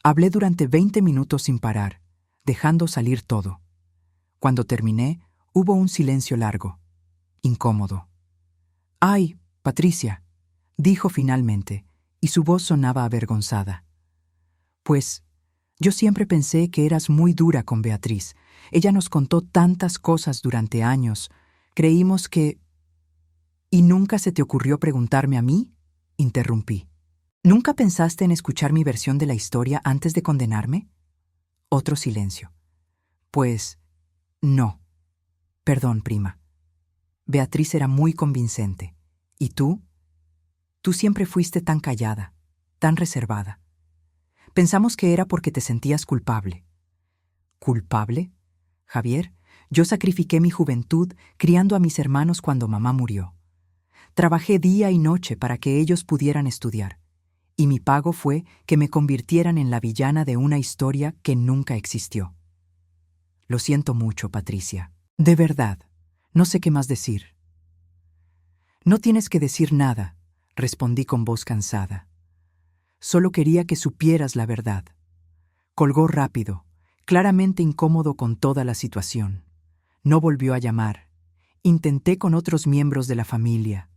Hablé durante 20 minutos sin parar, dejando salir todo. Cuando terminé, hubo un silencio largo, incómodo. «Ay, Patricia», dijo finalmente, y su voz sonaba avergonzada. «Pues, yo siempre pensé que eras muy dura con Beatriz. Ella nos contó tantas cosas durante años. Creímos que...» «¿Y nunca se te ocurrió preguntarme a mí?», interrumpí. «¿Nunca pensaste en escuchar mi versión de la historia antes de condenarme?» Otro silencio. «Pues, no. Perdón, prima. Beatriz era muy convincente. ¿Y tú? Tú siempre fuiste tan callada, tan reservada. Pensamos que era porque te sentías culpable». «¿Culpable? Javier, Yo sacrifiqué mi juventud criando a mis hermanos cuando mamá murió. Trabajé día y noche para que ellos pudieran estudiar, y mi pago fue que me convirtieran en la villana de una historia que nunca existió. Lo siento mucho, Patricia. De verdad, no sé qué más decir. No tienes que decir nada, respondí con voz cansada. Solo quería que supieras la verdad. Colgó rápido, claramente incómodo con toda la situación. No volvió a llamar. Intenté con otros miembros de la familia.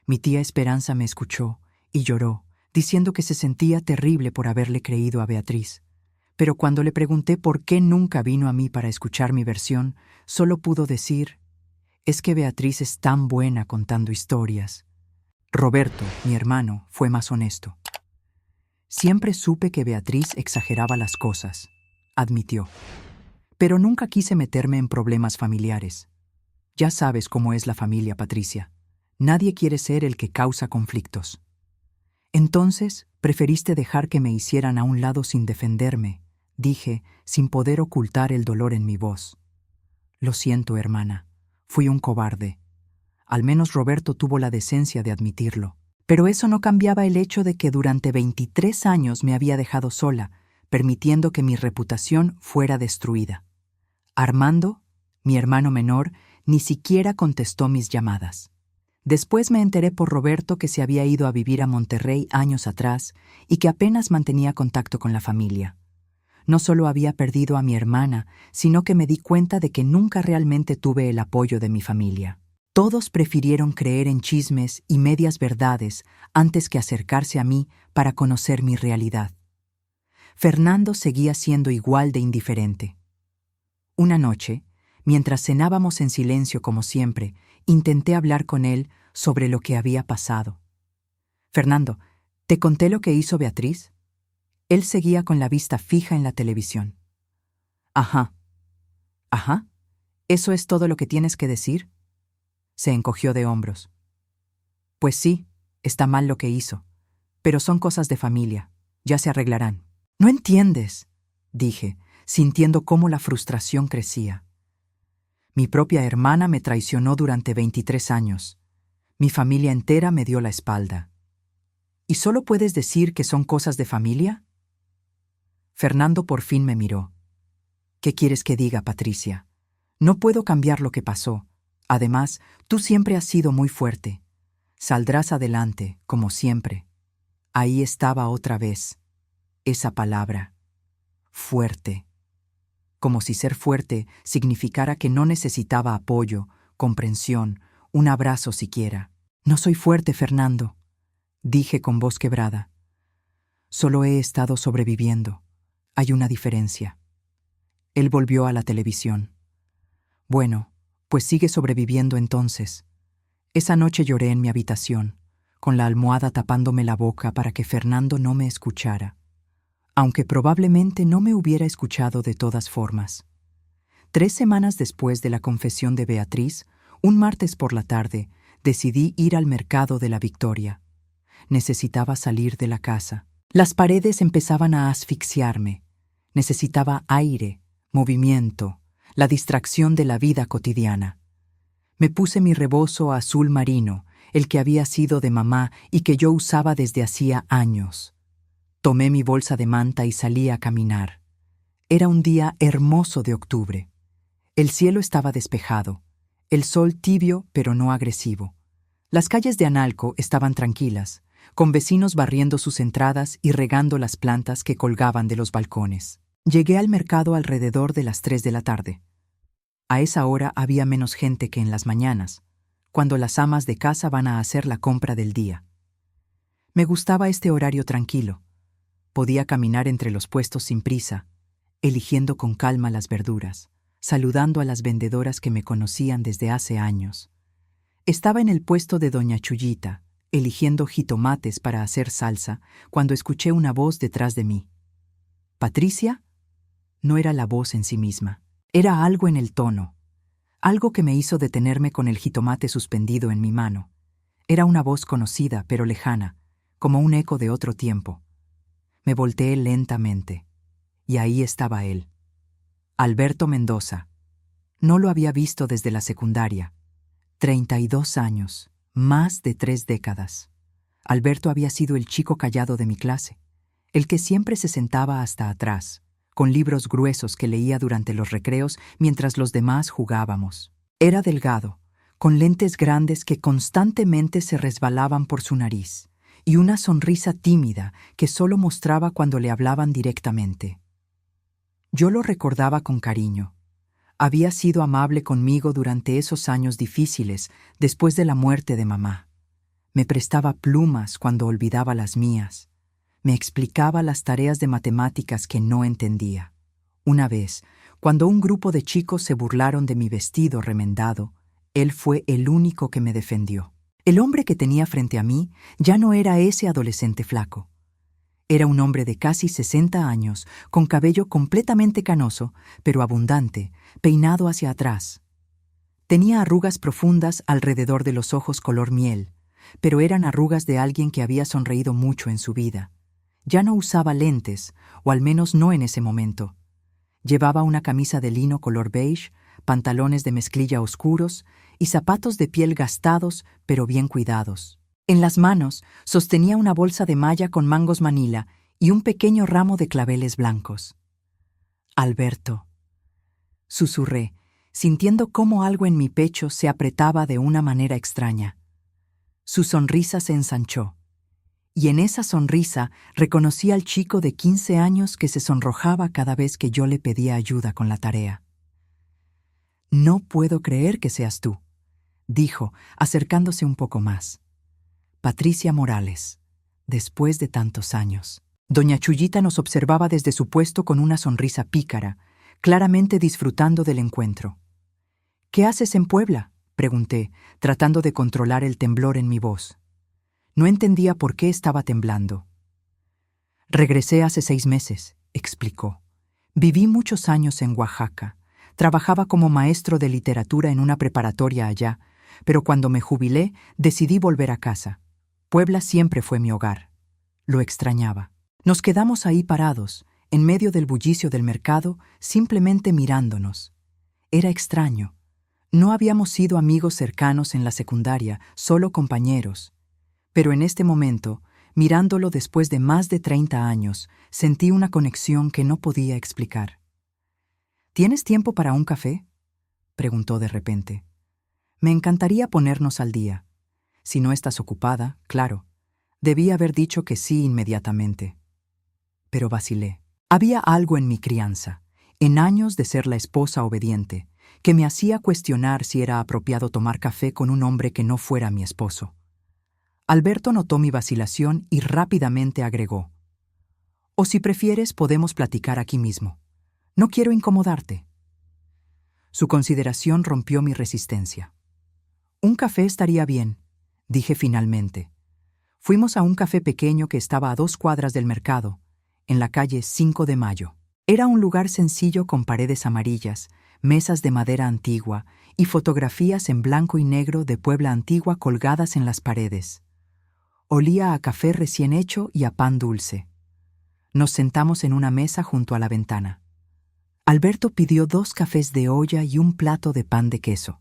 Mi tía Esperanza me escuchó y lloró, diciendo que se sentía terrible por haberle creído a Beatriz. Pero cuando le pregunté por qué nunca vino a mí para escuchar mi versión, solo pudo decir: «Es que Beatriz es tan buena contando historias». Roberto, mi hermano, fue más honesto. «Siempre supe que Beatriz exageraba las cosas», admitió. «Pero nunca quise meterme en problemas familiares. Ya sabes cómo es la familia, Patricia. Nadie quiere ser el que causa conflictos. Entonces, preferiste dejar que me hicieran a un lado sin defenderme», dije, sin poder ocultar el dolor en mi voz. «Lo siento, hermana. Fui un cobarde. Al menos Roberto tuvo la decencia de admitirlo. Pero eso no cambiaba el hecho de que durante 23 años me había dejado sola, permitiendo que mi reputación fuera destruida. Armando, mi hermano menor, ni siquiera contestó mis llamadas. Después me enteré por Roberto que se había ido a vivir a Monterrey años atrás y que apenas mantenía contacto con la familia. No solo había perdido a mi hermana, sino que me di cuenta de que nunca realmente tuve el apoyo de mi familia. Todos prefirieron creer en chismes y medias verdades antes que acercarse a mí para conocer mi realidad. Fernando seguía siendo igual de indiferente. Una noche, mientras cenábamos en silencio como siempre, intenté hablar con él sobre lo que había pasado. «Fernando, ¿te conté lo que hizo Beatriz?» Él seguía con la vista fija en la televisión. «Ajá. ¿Ajá? ¿Eso es todo lo que tienes que decir?» Se encogió de hombros. «Pues sí, está mal lo que hizo, pero son cosas de familia, ya se arreglarán». «No entiendes», dije, sintiendo cómo la frustración crecía. «Mi propia hermana me traicionó durante 23 años. Mi familia entera me dio la espalda. ¿Y solo puedes decir que son cosas de familia?» Fernando por fin me miró. «¿Qué quieres que diga, Patricia? No puedo cambiar lo que pasó. Además, tú siempre has sido muy fuerte. Saldrás adelante, como siempre». Ahí estaba otra vez, esa palabra, fuerte. Como si ser fuerte significara que no necesitaba apoyo, comprensión, un abrazo siquiera. «No soy fuerte, Fernando», dije con voz quebrada. «Solo he estado sobreviviendo. Hay una diferencia». Él volvió a la televisión. «Bueno, pues sigue sobreviviendo entonces». Esa noche lloré en mi habitación, con la almohada tapándome la boca para que Fernando no me escuchara, aunque probablemente no me hubiera escuchado de todas formas. 3 semanas después de la confesión de Beatriz, un martes por la tarde, decidí ir al mercado de la Victoria. Necesitaba salir de la casa. Las paredes empezaban a asfixiarme. Necesitaba aire, movimiento, la distracción de la vida cotidiana. Me puse mi rebozo azul marino, el que había sido de mamá y que yo usaba desde hacía años. Tomé mi bolsa de manta y salí a caminar. Era un día hermoso de octubre. El cielo estaba despejado, el sol tibio pero no agresivo. Las calles de Analco estaban tranquilas, con vecinos barriendo sus entradas y regando las plantas que colgaban de los balcones. Llegué al mercado alrededor de las 3 de la tarde. A esa hora había menos gente que en las mañanas, cuando las amas de casa van a hacer la compra del día. Me gustaba este horario tranquilo. Podía caminar entre los puestos sin prisa, eligiendo con calma las verduras, saludando a las vendedoras que me conocían desde hace años. Estaba en el puesto de doña Chuyita, eligiendo jitomates para hacer salsa, cuando escuché una voz detrás de mí. «¿Patricia?» No era la voz en sí misma. Era algo en el tono, algo que me hizo detenerme con el jitomate suspendido en mi mano. Era una voz conocida, pero lejana, como un eco de otro tiempo. Me volteé lentamente, y ahí estaba él. Alberto Mendoza. No lo había visto desde la secundaria. 32 años, más de 3 décadas. Alberto había sido el chico callado de mi clase, el que siempre se sentaba hasta atrás, con libros gruesos que leía durante los recreos mientras los demás jugábamos. Era delgado, con lentes grandes que constantemente se resbalaban por su nariz, y una sonrisa tímida que solo mostraba cuando le hablaban directamente. Yo lo recordaba con cariño. Había sido amable conmigo durante esos años difíciles después de la muerte de mamá. Me prestaba plumas cuando olvidaba las mías. Me explicaba las tareas de matemáticas que no entendía. Una vez, cuando un grupo de chicos se burlaron de mi vestido remendado, él fue el único que me defendió. El hombre que tenía frente a mí ya no era ese adolescente flaco. Era un hombre de casi 60 años, con cabello completamente canoso, pero abundante, peinado hacia atrás. Tenía arrugas profundas alrededor de los ojos color miel, pero eran arrugas de alguien que había sonreído mucho en su vida. Ya no usaba lentes, o al menos no en ese momento. Llevaba una camisa de lino color beige, pantalones de mezclilla oscuros y zapatos de piel gastados pero bien cuidados. En las manos sostenía una bolsa de malla con mangos manila y un pequeño ramo de claveles blancos. Alberto, susurré, sintiendo cómo algo en mi pecho se apretaba de una manera extraña. Su sonrisa se ensanchó, y en esa sonrisa reconocí al chico de 15 años que se sonrojaba cada vez que yo le pedía ayuda con la tarea. «No puedo creer que seas tú», dijo, acercándose un poco más. «Patricia Morales, después de tantos años». Doña Chuyita nos observaba desde su puesto con una sonrisa pícara, claramente disfrutando del encuentro. «¿Qué haces en Puebla?», pregunté, tratando de controlar el temblor en mi voz. No entendía por qué estaba temblando. «Regresé hace 6 meses», explicó. «Viví muchos años en Oaxaca. Trabajaba como maestro de literatura en una preparatoria allá, pero cuando me jubilé decidí volver a casa. Puebla siempre fue mi hogar. Lo extrañaba». Nos quedamos ahí parados, en medio del bullicio del mercado, simplemente mirándonos. Era extraño. No habíamos sido amigos cercanos en la secundaria, solo compañeros. Pero en este momento, mirándolo después de más de 30 años, sentí una conexión que no podía explicar. «¿Tienes tiempo para un café?», preguntó de repente. «Me encantaría ponernos al día. Si no estás ocupada, claro». Debí haber dicho que sí inmediatamente. Pero vacilé. Había algo en mi crianza, en años de ser la esposa obediente, que me hacía cuestionar si era apropiado tomar café con un hombre que no fuera mi esposo. Alberto notó mi vacilación y rápidamente agregó: «O si prefieres, podemos platicar aquí mismo. No quiero incomodarte». Su consideración rompió mi resistencia. «Un café estaría bien», dije finalmente. Fuimos a un café pequeño que estaba a 2 cuadras del mercado, en la calle 5 de Mayo. Era un lugar sencillo con paredes amarillas, mesas de madera antigua y fotografías en blanco y negro de Puebla antigua colgadas en las paredes. Olía a café recién hecho y a pan dulce. Nos sentamos en una mesa junto a la ventana. Alberto pidió 2 cafés de olla y un plato de pan de queso.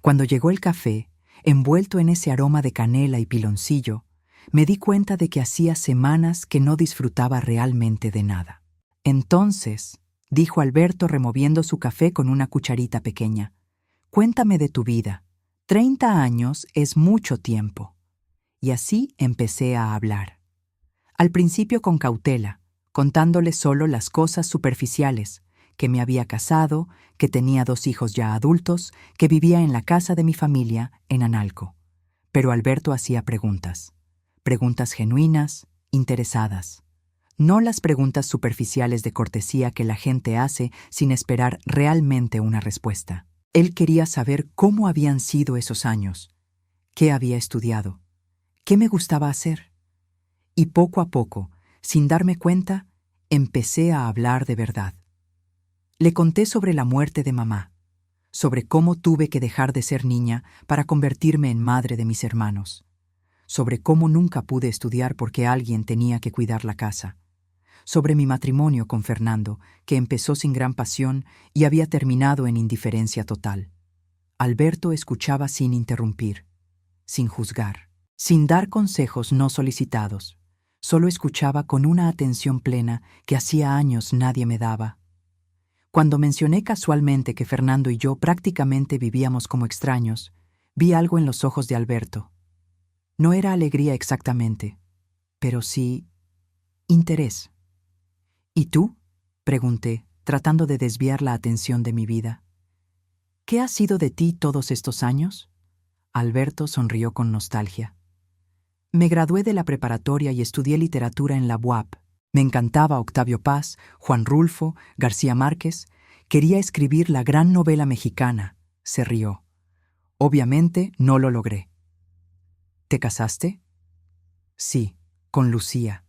Cuando llegó el café, envuelto en ese aroma de canela y piloncillo, me di cuenta de que hacía semanas que no disfrutaba realmente de nada. «Entonces», dijo Alberto removiendo su café con una cucharita pequeña, «cuéntame de tu vida. 30 años es mucho tiempo». Y así empecé a hablar. Al principio con cautela, contándole solo las cosas superficiales, que me había casado, que tenía 2 hijos ya adultos, que vivía en la casa de mi familia en Analco. Pero Alberto hacía preguntas. Preguntas genuinas, interesadas. No las preguntas superficiales de cortesía que la gente hace sin esperar realmente una respuesta. Él quería saber cómo habían sido esos años, qué había estudiado, qué me gustaba hacer. Y poco a poco, sin darme cuenta, empecé a hablar de verdad. Le conté sobre la muerte de mamá, sobre cómo tuve que dejar de ser niña para convertirme en madre de mis hermanos, sobre cómo nunca pude estudiar porque alguien tenía que cuidar la casa, sobre mi matrimonio con Fernando, que empezó sin gran pasión y había terminado en indiferencia total. Alberto escuchaba sin interrumpir, sin juzgar, sin dar consejos no solicitados. Solo escuchaba con una atención plena que hacía años nadie me daba. Cuando mencioné casualmente que Fernando y yo prácticamente vivíamos como extraños, vi algo en los ojos de Alberto. No era alegría exactamente, pero sí interés. ¿Y tú?, pregunté, tratando de desviar la atención de mi vida. ¿Qué ha sido de ti todos estos años? Alberto sonrió con nostalgia. Me gradué de la preparatoria y estudié literatura en la UAP. Me encantaba Octavio Paz, Juan Rulfo, García Márquez. Quería escribir la gran novela mexicana. Se rió. Obviamente no lo logré. ¿Te casaste? Sí, con Lucía.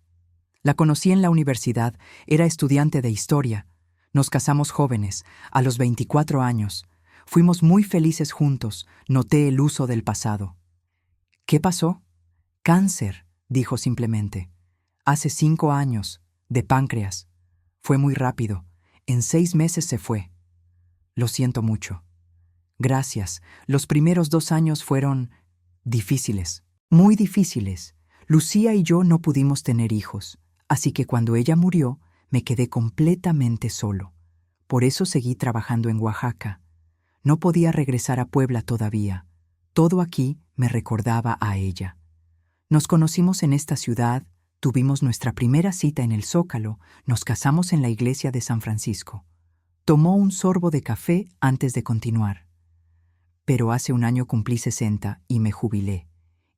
La conocí en la universidad, era estudiante de historia. Nos casamos jóvenes, a los 24 años. Fuimos muy felices juntos, noté el uso del pasado. ¿Qué pasó? Cáncer, dijo simplemente. Hace 5 años, de páncreas. Fue muy rápido, en 6 meses se fue. Lo siento mucho. Gracias, los primeros 2 años fueron difíciles, muy difíciles. Lucía y yo no pudimos tener hijos. Así que cuando ella murió, me quedé completamente solo. Por eso seguí trabajando en Oaxaca. No podía regresar a Puebla todavía. Todo aquí me recordaba a ella. Nos conocimos en esta ciudad, tuvimos nuestra primera cita en el Zócalo, nos casamos en la iglesia de San Francisco. Tomó un sorbo de café antes de continuar. Pero hace un año cumplí 60 y me jubilé,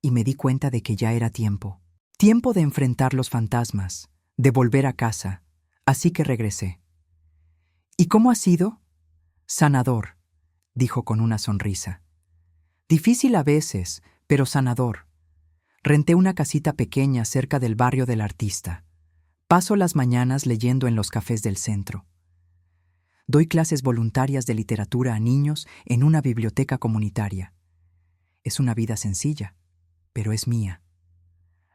y me di cuenta de que ya era tiempo. Tiempo de enfrentar los fantasmas, de volver a casa, así que regresé. ¿Y cómo ha sido? Sanador, dijo con una sonrisa. Difícil a veces, pero sanador. Renté una casita pequeña cerca del barrio del Artista. Paso las mañanas leyendo en los cafés del centro. Doy clases voluntarias de literatura a niños en una biblioteca comunitaria. Es una vida sencilla, pero es mía.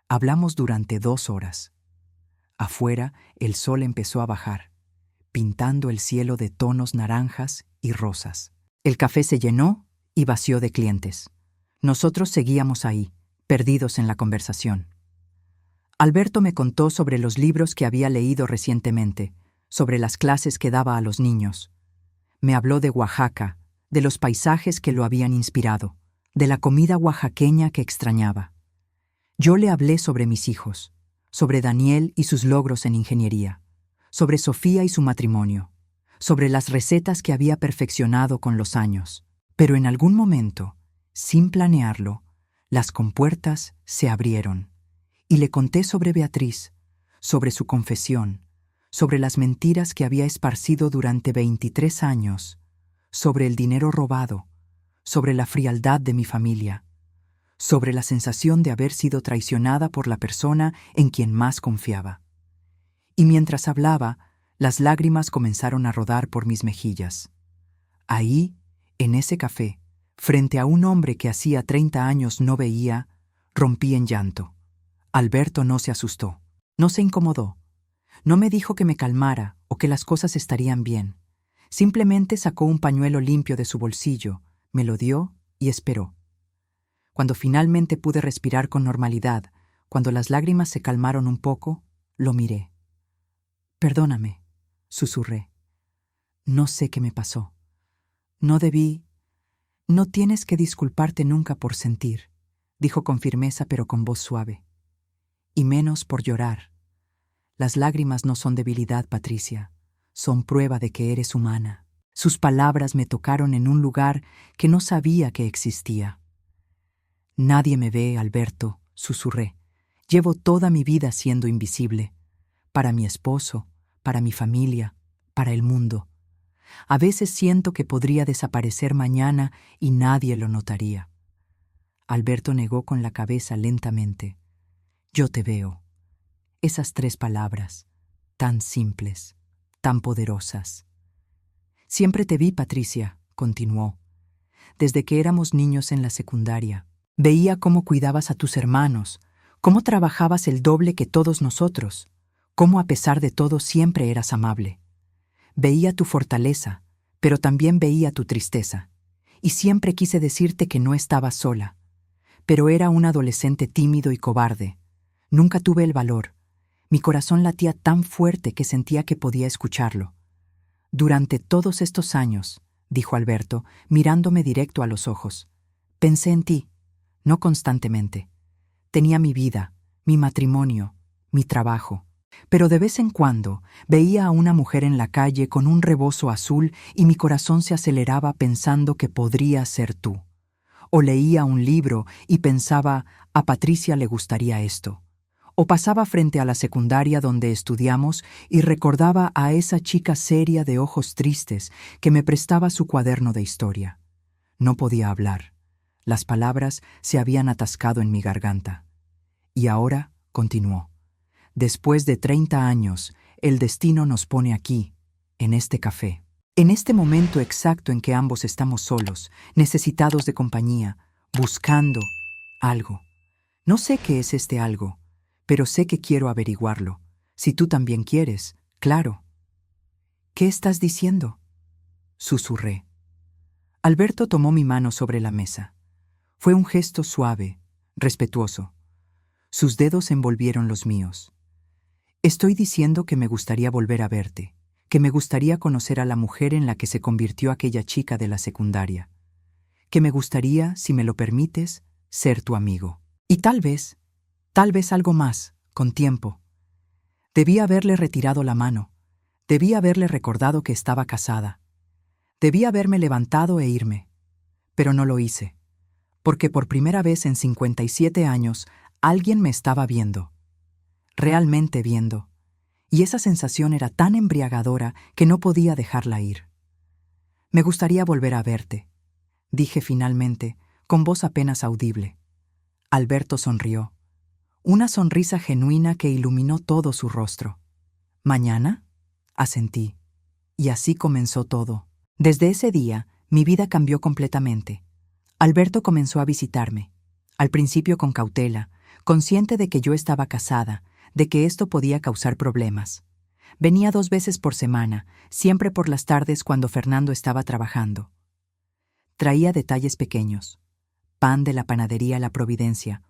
Hablamos durante 2 horas. Afuera, el sol empezó a bajar, pintando el cielo de tonos naranjas y rosas. El café se llenó y vació de clientes. Nosotros seguíamos ahí, perdidos en la conversación. Alberto me contó sobre los libros que había leído recientemente, sobre las clases que daba a los niños. Me habló de Oaxaca, de los paisajes que lo habían inspirado, de la comida oaxaqueña que extrañaba. Yo le hablé sobre mis hijos, sobre Daniel y sus logros en ingeniería, sobre Sofía y su matrimonio, sobre las recetas que había perfeccionado con los años. Pero en algún momento, sin planearlo, las compuertas se abrieron, y le conté sobre Beatriz, sobre su confesión, sobre las mentiras que había esparcido durante 23 años, sobre el dinero robado, sobre la frialdad de mi familia, sobre la sensación de haber sido traicionada por la persona en quien más confiaba. Y mientras hablaba, las lágrimas comenzaron a rodar por mis mejillas. Ahí, en ese café, frente a un hombre que hacía 30 años no veía, rompí en llanto. Alberto no se asustó, no se incomodó, no me dijo que me calmara o que las cosas estarían bien. Simplemente sacó un pañuelo limpio de su bolsillo, me lo dio y esperó. Cuando finalmente pude respirar con normalidad, cuando las lágrimas se calmaron un poco, lo miré. «Perdóname», susurré. «No sé qué me pasó. No debí. No tienes que disculparte nunca por sentir», dijo con firmeza pero con voz suave. «Y menos por llorar. Las lágrimas no son debilidad, Patricia. Son prueba de que eres humana». Sus palabras me tocaron en un lugar que no sabía que existía. «Nadie me ve, Alberto», susurré. «Llevo toda mi vida siendo invisible. Para mi esposo, para mi familia, para el mundo. A veces siento que podría desaparecer mañana y nadie lo notaría». Alberto negó con la cabeza lentamente. «Yo te veo». Esas 3 palabras, tan simples, tan poderosas. «Siempre te vi, Patricia», continuó. «Desde que éramos niños en la secundaria. Veía cómo cuidabas a tus hermanos, cómo trabajabas el doble que todos nosotros, Cómo a pesar de todo siempre eras amable. Veía tu fortaleza, pero también veía tu tristeza. Y siempre quise decirte que no estabas sola. Pero era un adolescente tímido y cobarde. Nunca tuve el valor. Mi corazón latía tan fuerte que sentía que podía escucharlo. Durante todos estos años, dijo Alberto, mirándome directo a los ojos, pensé en ti, no constantemente. Tenía mi vida, mi matrimonio, mi trabajo. Pero de vez en cuando veía a una mujer en la calle con un rebozo azul y mi corazón se aceleraba pensando que podría ser tú. O leía un libro y pensaba, a Patricia le gustaría esto. O pasaba frente a la secundaria donde estudiamos y recordaba a esa chica seria de ojos tristes que me prestaba su cuaderno de historia. No podía hablar. Las palabras se habían atascado en mi garganta. Y ahora, continuó, después de 30 años, el destino nos pone aquí, en este café. En este momento exacto en que ambos estamos solos, necesitados de compañía, buscando algo. No sé qué es este algo, pero sé que quiero averiguarlo. Si tú también quieres, claro. ¿Qué estás diciendo?, susurré. Alberto tomó mi mano sobre la mesa. Fue un gesto suave, respetuoso. Sus dedos envolvieron los míos. Estoy diciendo que me gustaría volver a verte, que me gustaría conocer a la mujer en la que se convirtió aquella chica de la secundaria, que me gustaría, si me lo permites, ser tu amigo. Y tal vez algo más, con tiempo. Debía haberle retirado la mano, debía haberle recordado que estaba casada, debía haberme levantado e irme, pero no lo hice, porque por primera vez en 57 años alguien me estaba viendo, realmente viendo, y esa sensación era tan embriagadora que no podía dejarla ir. Me gustaría volver a verte, dije finalmente, con voz apenas audible. Alberto sonrió. Una sonrisa genuina que iluminó todo su rostro. ¿Mañana?, asentí. Y así comenzó todo. Desde ese día, mi vida cambió completamente. Alberto comenzó a visitarme. Al principio con cautela, consciente de que yo estaba casada, de que esto podía causar problemas. Venía 2 veces por semana, siempre por las tardes cuando Fernando estaba trabajando. Traía detalles pequeños. Pan de la panadería La Providencia,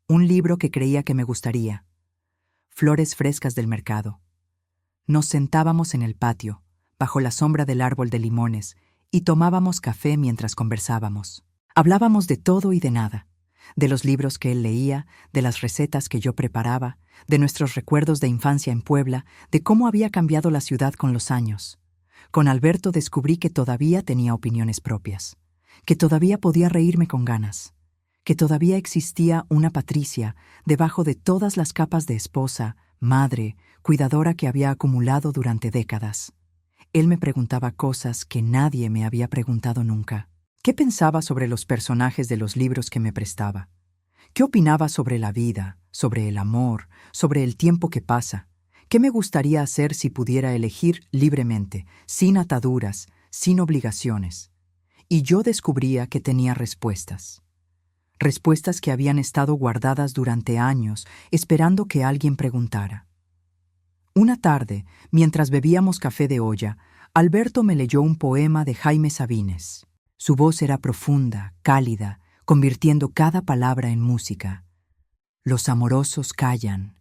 un libro que creía que me gustaría, flores frescas del mercado. Nos sentábamos en el patio, bajo la sombra del árbol de limones, y tomábamos café mientras conversábamos. Hablábamos de todo y de nada, de los libros que él leía, de las recetas que yo preparaba, de nuestros recuerdos de infancia en Puebla, de cómo había cambiado la ciudad con los años. Con Alberto descubrí que todavía tenía opiniones propias, que todavía podía reírme con ganas, que todavía existía una Patricia debajo de todas las capas de esposa, madre, cuidadora que había acumulado durante décadas. Él me preguntaba cosas que nadie me había preguntado nunca. ¿Qué pensaba sobre los personajes de los libros que me prestaba? ¿Qué opinaba sobre la vida, sobre el amor, sobre el tiempo que pasa? ¿Qué me gustaría hacer si pudiera elegir libremente, sin ataduras, sin obligaciones? Y yo descubría que tenía respuestas. Respuestas que habían estado guardadas durante años, esperando que alguien preguntara. Una tarde, mientras bebíamos café de olla, Alberto me leyó un poema de Jaime Sabines. Su voz era profunda, cálida, convirtiendo cada palabra en música. Los amorosos callan.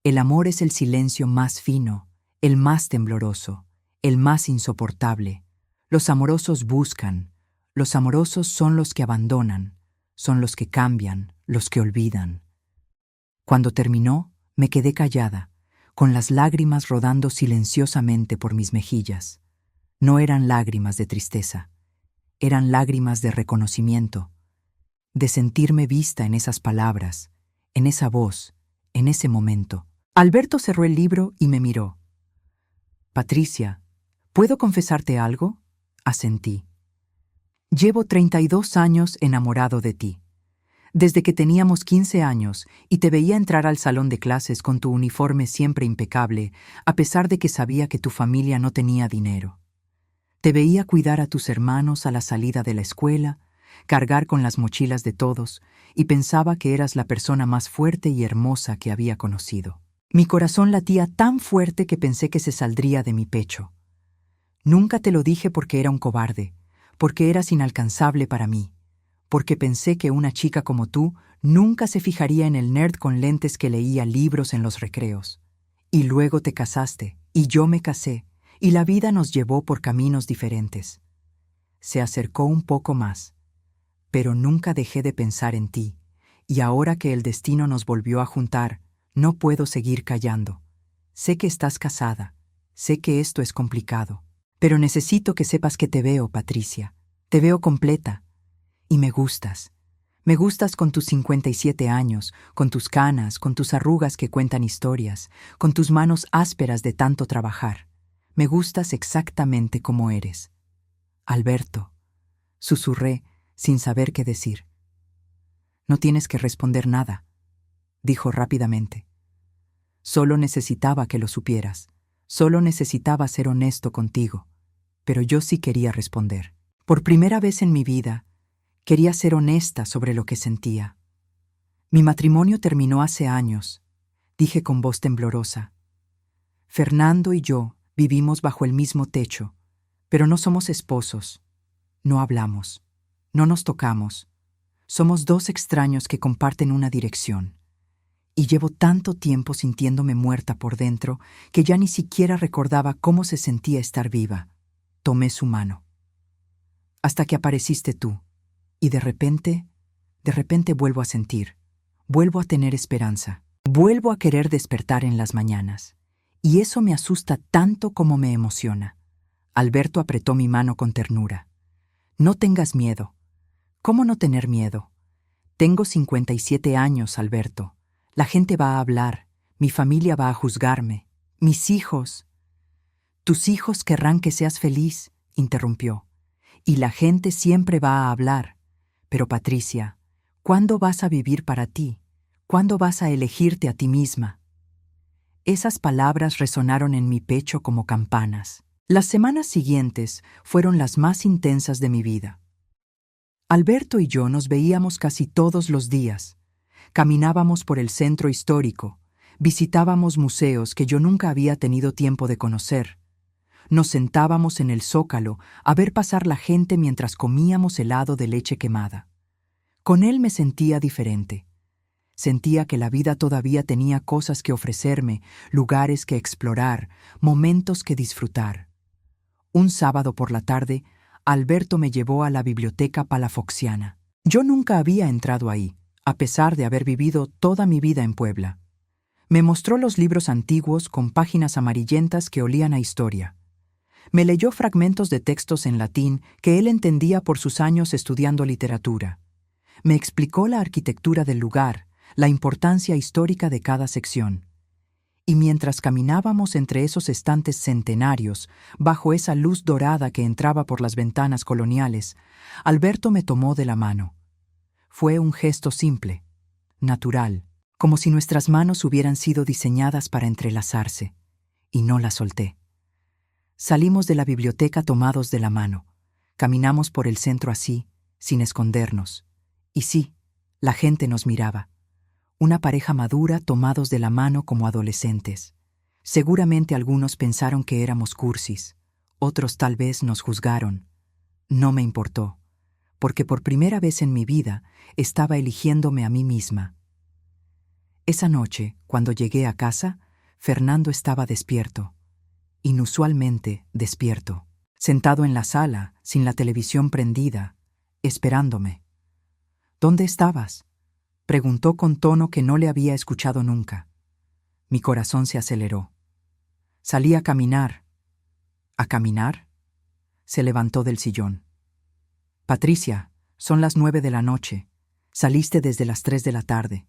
El amor es el silencio más fino, el más tembloroso, el más insoportable. Los amorosos buscan. Los amorosos son los que abandonan. Son los que cambian, los que olvidan. Cuando terminó, me quedé callada, con las lágrimas rodando silenciosamente por mis mejillas. No eran lágrimas de tristeza, eran lágrimas de reconocimiento, de sentirme vista en esas palabras, en esa voz, en ese momento. Alberto cerró el libro y me miró. Patricia, ¿puedo confesarte algo?, asentí. Llevo 32 años enamorado de ti. Desde que teníamos 15 años y te veía entrar al salón de clases con tu uniforme siempre impecable, a pesar de que sabía que tu familia no tenía dinero. Te veía cuidar a tus hermanos a la salida de la escuela, cargar con las mochilas de todos, y pensaba que eras la persona más fuerte y hermosa que había conocido. Mi corazón latía tan fuerte que pensé que se saldría de mi pecho. Nunca te lo dije porque era un cobarde, porque eras inalcanzable para mí, porque pensé que una chica como tú nunca se fijaría en el nerd con lentes que leía libros en los recreos. Y luego te casaste, y yo me casé, y la vida nos llevó por caminos diferentes. Se acercó un poco más, pero nunca dejé de pensar en ti, y ahora que el destino nos volvió a juntar, no puedo seguir callando. Sé que estás casada, sé que esto es complicado, pero necesito que sepas que te veo, Patricia. Te veo completa, y me gustas. Me gustas con tus 57 años, con tus canas, con tus arrugas que cuentan historias, con tus manos ásperas de tanto trabajar. Me gustas exactamente como eres. Alberto, susurré, sin saber qué decir. No tienes que responder nada, dijo rápidamente. Solo necesitaba que lo supieras. Solo necesitaba ser honesto contigo. Pero yo sí quería responder. Por primera vez en mi vida, quería ser honesta sobre lo que sentía. Mi matrimonio terminó hace años, dije con voz temblorosa. Fernando y yo vivimos bajo el mismo techo, pero no somos esposos. No hablamos. No nos tocamos. Somos dos extraños que comparten una dirección. Y llevo tanto tiempo sintiéndome muerta por dentro que ya ni siquiera recordaba cómo se sentía estar viva. Tomé su mano. Hasta que apareciste tú. Y de repente vuelvo a sentir. Vuelvo a tener esperanza. Vuelvo a querer despertar en las mañanas. Y eso me asusta tanto como me emociona. Alberto apretó mi mano con ternura. No tengas miedo. ¿Cómo no tener miedo? Tengo 57 años, Alberto. La gente va a hablar, mi familia va a juzgarme, mis hijos. Tus hijos querrán que seas feliz, interrumpió. Y la gente siempre va a hablar. Pero Patricia, ¿cuándo vas a vivir para ti? ¿Cuándo vas a elegirte a ti misma? Esas palabras resonaron en mi pecho como campanas. Las semanas siguientes fueron las más intensas de mi vida. Alberto y yo nos veíamos casi todos los días. Caminábamos por el centro histórico, visitábamos museos que yo nunca había tenido tiempo de conocer. Nos sentábamos en el zócalo a ver pasar la gente mientras comíamos helado de leche quemada. Con él me sentía diferente. Sentía que la vida todavía tenía cosas que ofrecerme, lugares que explorar, momentos que disfrutar. Un sábado por la tarde, Alberto me llevó a la biblioteca palafoxiana. Yo nunca había entrado ahí, a pesar de haber vivido toda mi vida en Puebla. Me mostró los libros antiguos con páginas amarillentas que olían a historia. Me leyó fragmentos de textos en latín que él entendía por sus años estudiando literatura. Me explicó la arquitectura del lugar, la importancia histórica de cada sección. Y mientras caminábamos entre esos estantes centenarios, bajo esa luz dorada que entraba por las ventanas coloniales, Alberto me tomó de la mano. Fue un gesto simple, natural, como si nuestras manos hubieran sido diseñadas para entrelazarse, y no la solté. Salimos de la biblioteca tomados de la mano. Caminamos por el centro así, sin escondernos. Y sí, la gente nos miraba. Una pareja madura tomados de la mano como adolescentes. Seguramente algunos pensaron que éramos cursis, otros tal vez nos juzgaron. No me importó, porque por primera vez en mi vida estaba eligiéndome a mí misma. Esa noche, cuando llegué a casa, Fernando estaba despierto, inusualmente despierto, sentado en la sala, sin la televisión prendida, esperándome. ¿Dónde estabas?, preguntó con tono que no le había escuchado nunca. Mi corazón se aceleró. Salí a caminar. ¿A caminar? Se levantó del sillón. Patricia, son las 9 de la noche. Saliste desde las 3 de la tarde.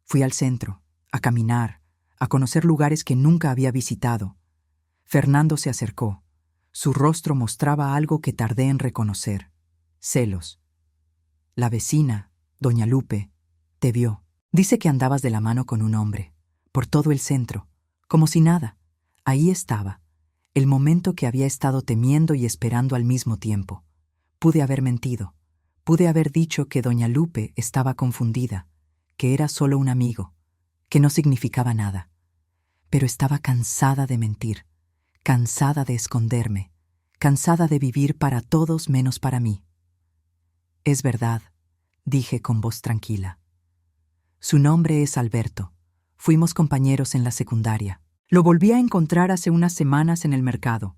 Fui al centro, a caminar, a conocer lugares que nunca había visitado. Fernando se acercó. Su rostro mostraba algo que tardé en reconocer. Celos. La vecina, doña Lupe, te vio. Dice que andabas de la mano con un hombre, por todo el centro, como si nada. Ahí estaba, el momento que había estado temiendo y esperando al mismo tiempo. Pude haber mentido. Pude haber dicho que doña Lupe estaba confundida, que era solo un amigo, que no significaba nada. pero estaba cansada de mentir, cansada de esconderme, cansada de vivir para todos menos para mí. Es verdad, dije con voz tranquila. Su nombre es Alberto. Fuimos compañeros en la secundaria. Lo volví a encontrar hace unas semanas en el mercado.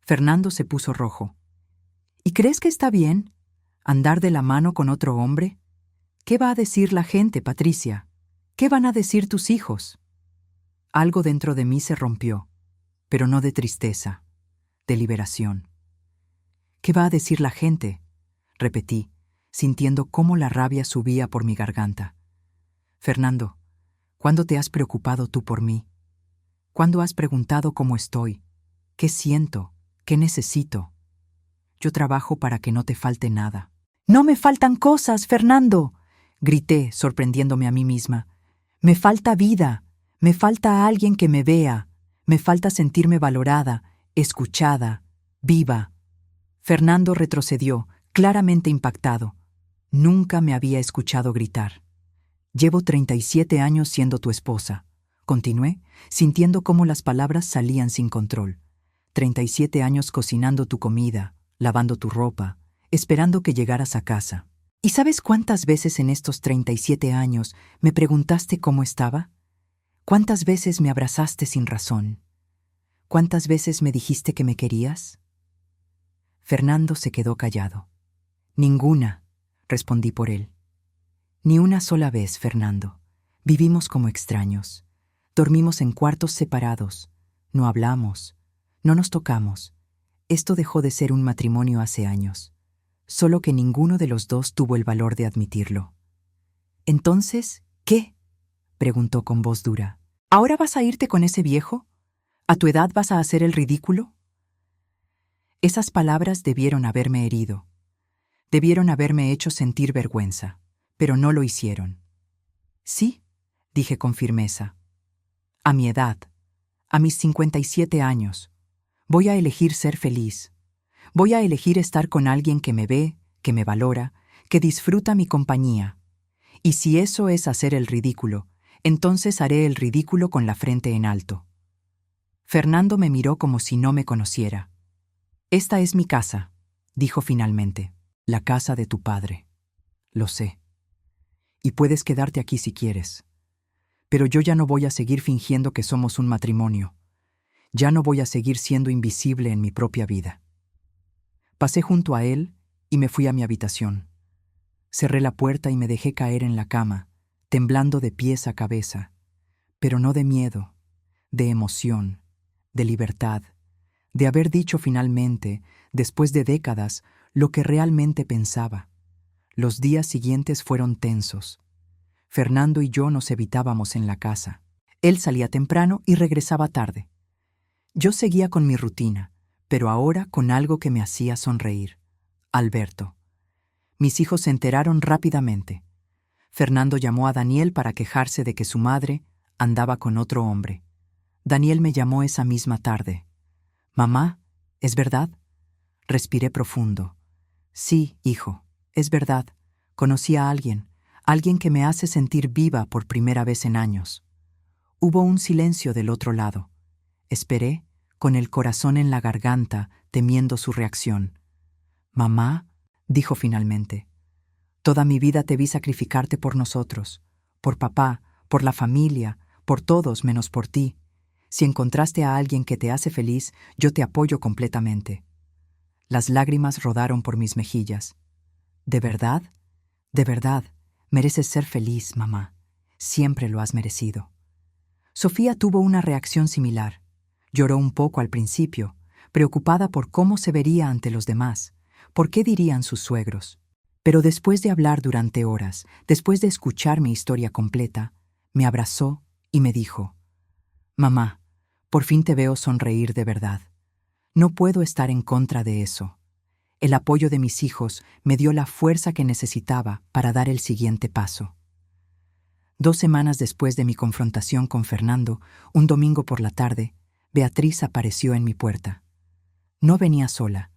Fernando se puso rojo. ¿Y crees que está bien andar de la mano con otro hombre? ¿Qué va a decir la gente, Patricia? ¿Qué van a decir tus hijos? Algo dentro de mí se rompió, pero no de tristeza, de liberación. ¿Qué va a decir la gente?, repetí, sintiendo cómo la rabia subía por mi garganta. Fernando, ¿cuándo te has preocupado tú por mí? ¿Cuándo has preguntado cómo estoy? ¿Qué siento? ¿Qué necesito? Yo trabajo para que no te falte nada. ¡No me faltan cosas, Fernando!, grité, sorprendiéndome a mí misma. Me falta vida, me falta alguien que me vea, me falta sentirme valorada, escuchada, viva. Fernando retrocedió, claramente impactado. Nunca me había escuchado gritar. Llevo 37 años siendo tu esposa, continué, sintiendo cómo las palabras salían sin control. 37 años cocinando tu comida, lavando tu ropa, esperando que llegaras a casa. ¿Y sabes cuántas veces en estos 37 años me preguntaste cómo estaba? ¿Cuántas veces me abrazaste sin razón? ¿Cuántas veces me dijiste que me querías? Fernando se quedó callado. Ninguna, respondí por él. Ni una sola vez, Fernando. Vivimos como extraños. Dormimos en cuartos separados. No hablamos. No nos tocamos. Esto dejó de ser un matrimonio hace años. Solo que ninguno de los dos tuvo el valor de admitirlo. «¿Entonces, qué?», preguntó con voz dura. «¿Ahora vas a irte con ese viejo? ¿A tu edad vas a hacer el ridículo?». Esas palabras debieron haberme herido. Debieron haberme hecho sentir vergüenza, pero no lo hicieron. «Sí», dije con firmeza. «A mi edad, a mis 57 años, voy a elegir ser feliz. Voy a elegir estar con alguien que me ve, que me valora, que disfruta mi compañía. Y si eso es hacer el ridículo, entonces haré el ridículo con la frente en alto». Fernando me miró como si no me conociera. «Esta es mi casa», dijo finalmente. «La casa de tu padre. Lo sé. Y puedes quedarte aquí si quieres. Pero yo ya no voy a seguir fingiendo que somos un matrimonio. Ya no voy a seguir siendo invisible en mi propia vida». Pasé junto a él y me fui a mi habitación. Cerré la puerta y me dejé caer en la cama, temblando de pies a cabeza, pero no de miedo, de emoción, de libertad, de haber dicho finalmente, después de décadas, lo que realmente pensaba. Los días siguientes fueron tensos. Fernando y yo nos evitábamos en la casa. Él salía temprano y regresaba tarde. Yo seguía con mi rutina, pero ahora con algo que me hacía sonreír. Alberto. Mis hijos se enteraron rápidamente. Fernando llamó a Daniel para quejarse de que su madre andaba con otro hombre. Daniel me llamó esa misma tarde. «Mamá, ¿es verdad?». Respiré profundo. «Sí, hijo, es verdad. Conocí a alguien que me hace sentir viva por primera vez en años». Hubo un silencio del otro lado. Esperé, con el corazón en la garganta, temiendo su reacción. «Mamá», dijo finalmente, «toda mi vida te vi sacrificarte por nosotros, por papá, por la familia, por todos menos por ti. Si encontraste a alguien que te hace feliz, yo te apoyo completamente». Las lágrimas rodaron por mis mejillas. «¿De verdad? De verdad, mereces ser feliz, mamá. Siempre lo has merecido». Sofía tuvo una reacción similar. Lloró un poco al principio, preocupada por cómo se vería ante los demás, por qué dirían sus suegros. Pero después de hablar durante horas, después de escuchar mi historia completa, me abrazó y me dijo: «Mamá, por fin te veo sonreír de verdad. No puedo estar en contra de eso. El apoyo de mis hijos me dio la fuerza que necesitaba para dar el siguiente paso». 2 semanas después de mi confrontación con Fernando, un domingo por la tarde, Beatriz apareció en mi puerta. No venía sola.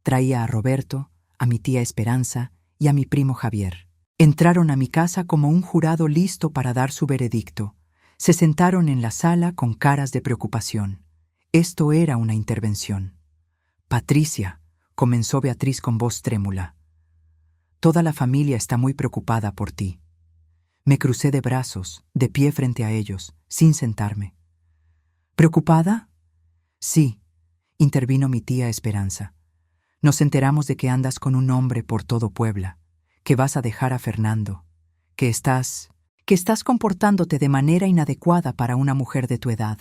Traía a Roberto, a mi tía Esperanza y a mi primo Javier. Entraron a mi casa como un jurado listo para dar su veredicto. Se sentaron en la sala con caras de preocupación. Esto era una intervención. Patricia, comenzó Beatriz con voz trémula. Toda la familia está muy preocupada por ti. Me crucé de brazos, de pie frente a ellos, sin sentarme. ¿Preocupada? Sí, intervino mi tía Esperanza. Nos enteramos de que andas con un hombre por todo Puebla, que vas a dejar a Fernando, que estás comportándote de manera inadecuada para una mujer de tu edad.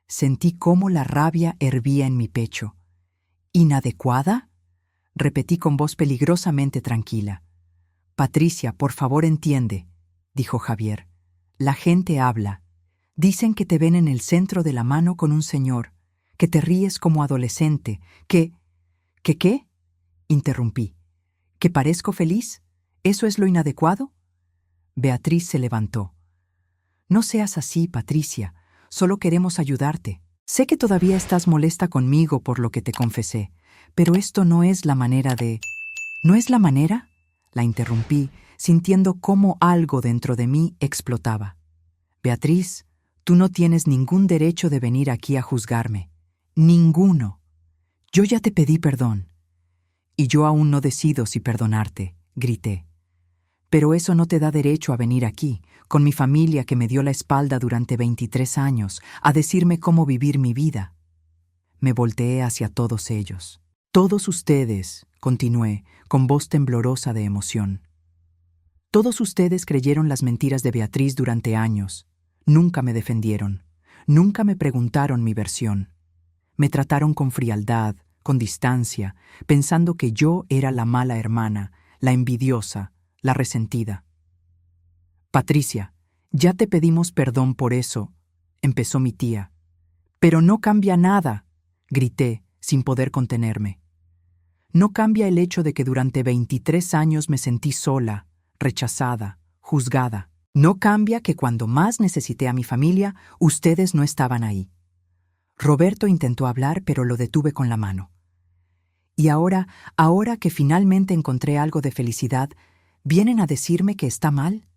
Sentí cómo la rabia hervía en mi pecho. ¿Inadecuada?, repetí con voz peligrosamente tranquila. Patricia, por favor entiende, dijo Javier. La gente habla. Dicen que te ven en el centro de la mano con un señor, que te ríes como adolescente, ¿Qué? Interrumpí. ¿Que parezco feliz? ¿Eso es lo inadecuado? Beatriz se levantó. No seas así, Patricia. Solo queremos ayudarte. Sé que todavía estás molesta conmigo por lo que te confesé, pero esto no es la manera de... ¿No es la manera?, la interrumpí, sintiendo cómo algo dentro de mí explotaba. Beatriz, tú no tienes ningún derecho de venir aquí a juzgarme. Ninguno. Yo ya te pedí perdón. Y yo aún no decido si perdonarte, grité. Pero eso no te da derecho a venir aquí, con mi familia que me dio la espalda durante 23 años, a decirme cómo vivir mi vida. Me volteé hacia todos ellos. Todos ustedes, continué, con voz temblorosa de emoción. Todos ustedes creyeron las mentiras de Beatriz durante años. Nunca me defendieron. Nunca me preguntaron mi versión. Me trataron con frialdad, con distancia, pensando que yo era la mala hermana, la envidiosa, la resentida. Patricia, ya te pedimos perdón por eso, empezó mi tía. Pero no cambia nada, grité, sin poder contenerme. No cambia el hecho de que durante 23 años me sentí sola, rechazada, juzgada. No cambia que cuando más necesité a mi familia, ustedes no estaban ahí. Roberto intentó hablar, pero lo detuve con la mano. Y ahora que finalmente encontré algo de felicidad, ¿vienen a decirme que está mal?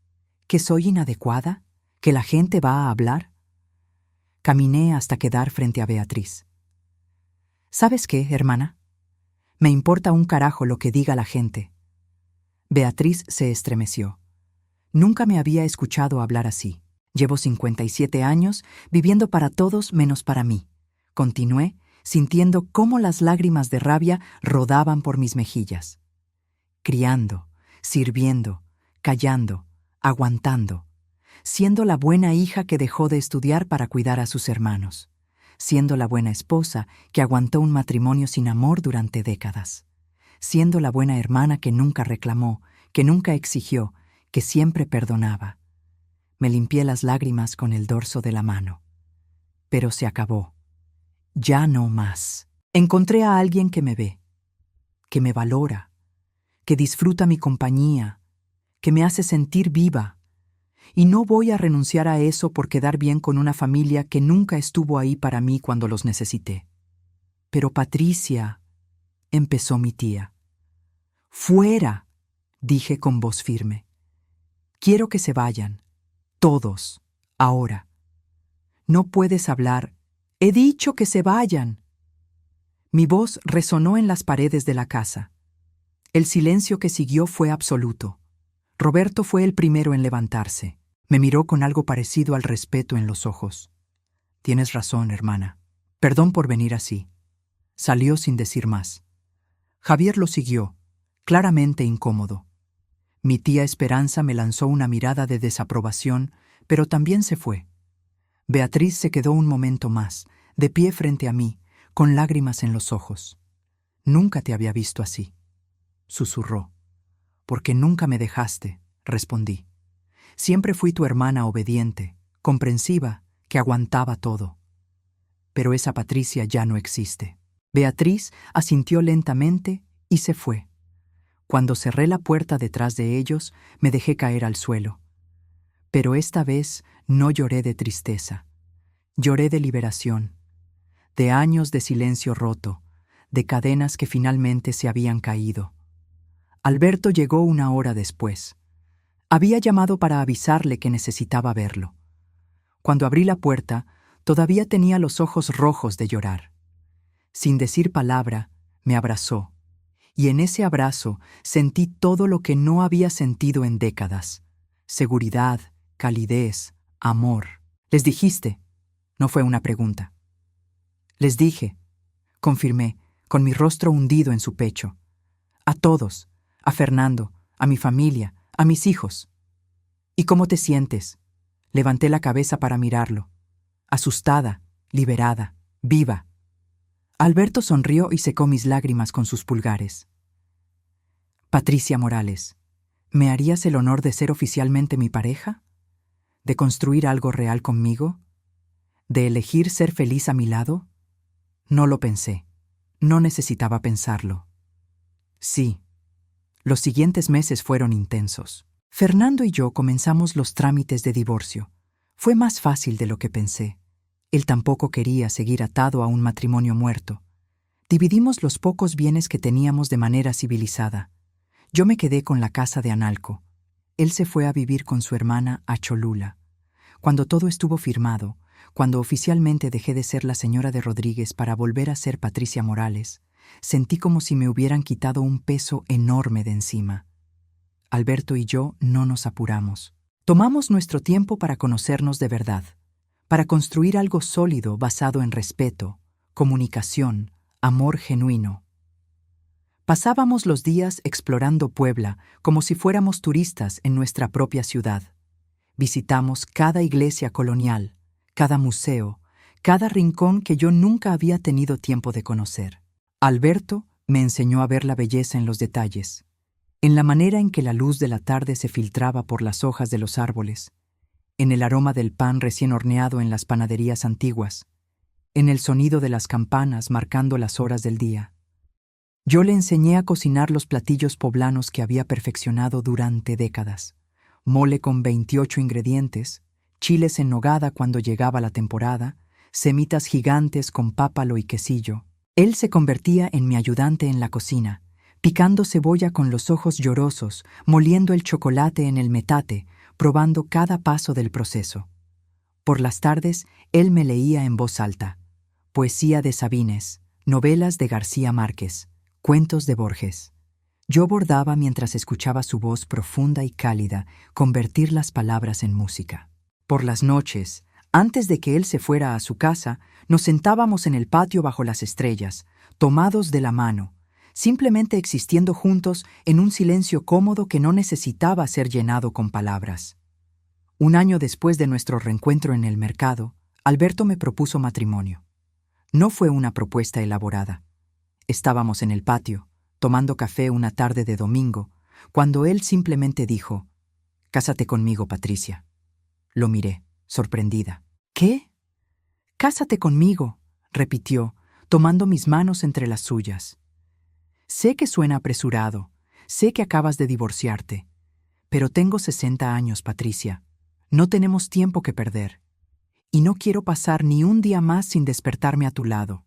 ¿Que soy inadecuada? ¿Que la gente va a hablar? Caminé hasta quedar frente a Beatriz. ¿Sabes qué, hermana? Me importa un carajo lo que diga la gente. Beatriz se estremeció. Nunca me había escuchado hablar así. Llevo 57 años viviendo para todos menos para mí. Continué, sintiendo cómo las lágrimas de rabia rodaban por mis mejillas. Criando, sirviendo, callando, aguantando, siendo la buena hija que dejó de estudiar para cuidar a sus hermanos, siendo la buena esposa que aguantó un matrimonio sin amor durante décadas, siendo la buena hermana que nunca reclamó, que nunca exigió, que siempre perdonaba. Me limpié las lágrimas con el dorso de la mano. Pero se acabó. Ya no más. Encontré a alguien que me ve, que me valora, que disfruta mi compañía, que me hace sentir viva. Y no voy a renunciar a eso por quedar bien con una familia que nunca estuvo ahí para mí cuando los necesité. Pero Patricia, empezó mi tía. ¡Fuera!, dije con voz firme. Quiero que se vayan, todos, ahora. No puedes hablar. He dicho que se vayan. Mi voz resonó en las paredes de la casa. El silencio que siguió fue absoluto. Roberto fue el primero en levantarse. Me miró con algo parecido al respeto en los ojos. Tienes razón, hermana. Perdón por venir así. Salió sin decir más. Javier lo siguió, claramente incómodo. Mi tía Esperanza me lanzó una mirada de desaprobación, pero también se fue. Beatriz se quedó un momento más, de pie frente a mí, con lágrimas en los ojos. Nunca te había visto así, susurró. Porque nunca me dejaste, respondí. Siempre fui tu hermana obediente, comprensiva, que aguantaba todo. Pero esa Patricia ya no existe. Beatriz asintió lentamente y se fue. Cuando cerré la puerta detrás de ellos, me dejé caer al suelo. Pero esta vez no lloré de tristeza. Lloré de liberación, de años de silencio roto, de cadenas que finalmente se habían caído. Alberto llegó una hora después. Había llamado para avisarle que necesitaba verlo. Cuando abrí la puerta, todavía tenía los ojos rojos de llorar. Sin decir palabra, me abrazó, y en ese abrazo sentí todo lo que no había sentido en décadas: seguridad, calidez, amor. «¿Les dijiste?», no fue una pregunta. «Les dije», confirmé, con mi rostro hundido en su pecho. «A todos, a Fernando, a mi familia, a mis hijos». «¿Y cómo te sientes?». Levanté la cabeza para mirarlo. Asustada, liberada, viva. Alberto sonrió y secó mis lágrimas con sus pulgares. «Patricia Morales, ¿me harías el honor de ser oficialmente mi pareja? ¿De construir algo real conmigo? ¿De elegir ser feliz a mi lado?». No lo pensé. No necesitaba pensarlo. Sí. Los siguientes meses fueron intensos. Fernando y yo comenzamos los trámites de divorcio. Fue más fácil de lo que pensé. Él tampoco quería seguir atado a un matrimonio muerto. Dividimos los pocos bienes que teníamos de manera civilizada. Yo me quedé con la casa de Analco. Él se fue a vivir con su hermana a Cholula. Cuando todo estuvo firmado, cuando oficialmente dejé de ser la señora de Rodríguez para volver a ser Patricia Morales, sentí como si me hubieran quitado un peso enorme de encima. Alberto y yo no nos apuramos. Tomamos nuestro tiempo para conocernos de verdad, para construir algo sólido basado en respeto, comunicación, amor genuino. Pasábamos los días explorando Puebla como si fuéramos turistas en nuestra propia ciudad. Visitamos cada iglesia colonial, cada museo, cada rincón que yo nunca había tenido tiempo de conocer. Alberto me enseñó a ver la belleza en los detalles, en la manera en que la luz de la tarde se filtraba por las hojas de los árboles, en el aroma del pan recién horneado en las panaderías antiguas, en el sonido de las campanas marcando las horas del día. Yo le enseñé a cocinar los platillos poblanos que había perfeccionado durante décadas: mole con 28 ingredientes, chiles en nogada cuando llegaba la temporada, semitas gigantes con pápalo y quesillo. Él se convertía en mi ayudante en la cocina, picando cebolla con los ojos llorosos, moliendo el chocolate en el metate, probando cada paso del proceso. Por las tardes, él me leía en voz alta: poesía de Sabines, novelas de García Márquez, cuentos de Borges. Yo bordaba mientras escuchaba su voz profunda y cálida convertir las palabras en música. Por las noches, antes de que él se fuera a su casa, nos sentábamos en el patio bajo las estrellas, tomados de la mano, simplemente existiendo juntos en un silencio cómodo que no necesitaba ser llenado con palabras. Un año después de nuestro reencuentro en el mercado, Alberto me propuso matrimonio. No fue una propuesta elaborada. Estábamos en el patio, tomando café una tarde de domingo, cuando él simplemente dijo: «Cásate conmigo, Patricia». Lo miré, sorprendida. «¿Qué?». «Cásate conmigo», repitió, tomando mis manos entre las suyas. «Sé que suena apresurado, sé que acabas de divorciarte, pero tengo 60 años, Patricia. No tenemos tiempo que perder. Y no quiero pasar ni un día más sin despertarme a tu lado».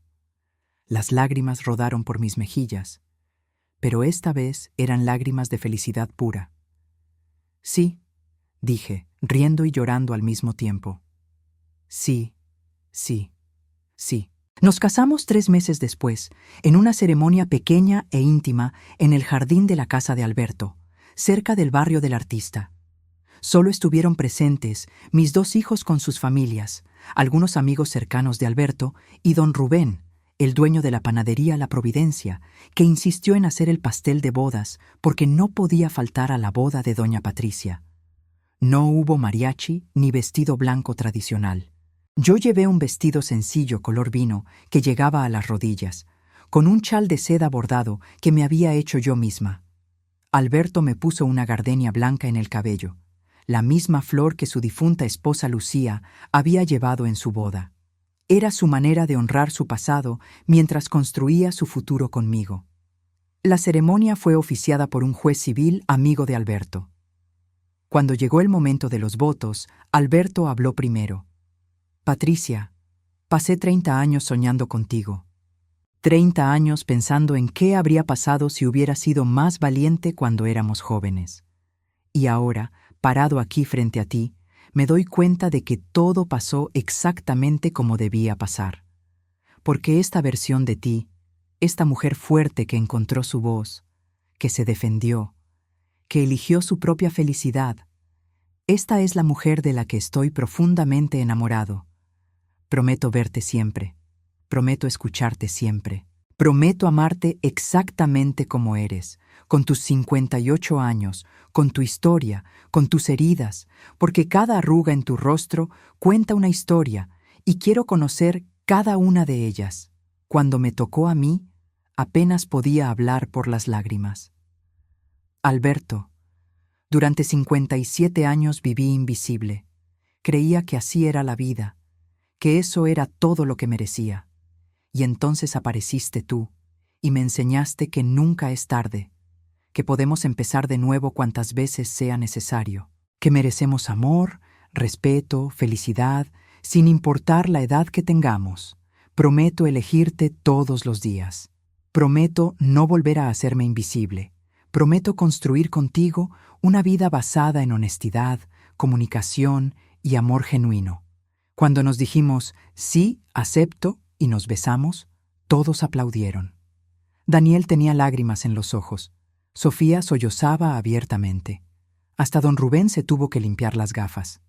Las lágrimas rodaron por mis mejillas, pero esta vez eran lágrimas de felicidad pura. «Sí», dije, riendo y llorando al mismo tiempo. «Sí, sí, sí». Nos casamos 3 meses después, en una ceremonia pequeña e íntima en el jardín de la casa de Alberto, cerca del barrio del Artista. Solo estuvieron presentes mis 2 hijos con sus familias, algunos amigos cercanos de Alberto y don Rubén, el dueño de la panadería La Providencia, que insistió en hacer el pastel de bodas porque no podía faltar a la boda de doña Patricia. No hubo mariachi ni vestido blanco tradicional. Yo llevé un vestido sencillo color vino que llegaba a las rodillas, con un chal de seda bordado que me había hecho yo misma. Alberto me puso una gardenia blanca en el cabello, la misma flor que su difunta esposa Lucía había llevado en su boda. Era su manera de honrar su pasado mientras construía su futuro conmigo. La ceremonia fue oficiada por un juez civil amigo de Alberto. Cuando llegó el momento de los votos, Alberto habló primero. «Patricia, pasé 30 años soñando contigo. 30 años pensando en qué habría pasado si hubiera sido más valiente cuando éramos jóvenes. Y ahora, parado aquí frente a ti, me doy cuenta de que todo pasó exactamente como debía pasar. Porque esta versión de ti, esta mujer fuerte que encontró su voz, que se defendió, que eligió su propia felicidad, esta es la mujer de la que estoy profundamente enamorado. Prometo verte siempre. Prometo escucharte siempre. Prometo amarte exactamente como eres, con tus 58 años, con tu historia, con tus heridas, porque cada arruga en tu rostro cuenta una historia y quiero conocer cada una de ellas. Cuando me tocó a mí, apenas podía hablar por las lágrimas. Alberto, durante 57 años viví invisible. Creía que así era la vida, que eso era todo lo que merecía. Y entonces apareciste tú, y me enseñaste que nunca es tarde, que podemos empezar de nuevo cuantas veces sea necesario, que merecemos amor, respeto, felicidad, sin importar la edad que tengamos. Prometo elegirte todos los días. Prometo no volver a hacerme invisible. Prometo construir contigo una vida basada en honestidad, comunicación y amor genuino. Cuando nos dijimos, sí, acepto, y nos besamos, todos aplaudieron. Daniel tenía lágrimas en los ojos. Sofía sollozaba abiertamente. Hasta don Rubén se tuvo que limpiar las gafas.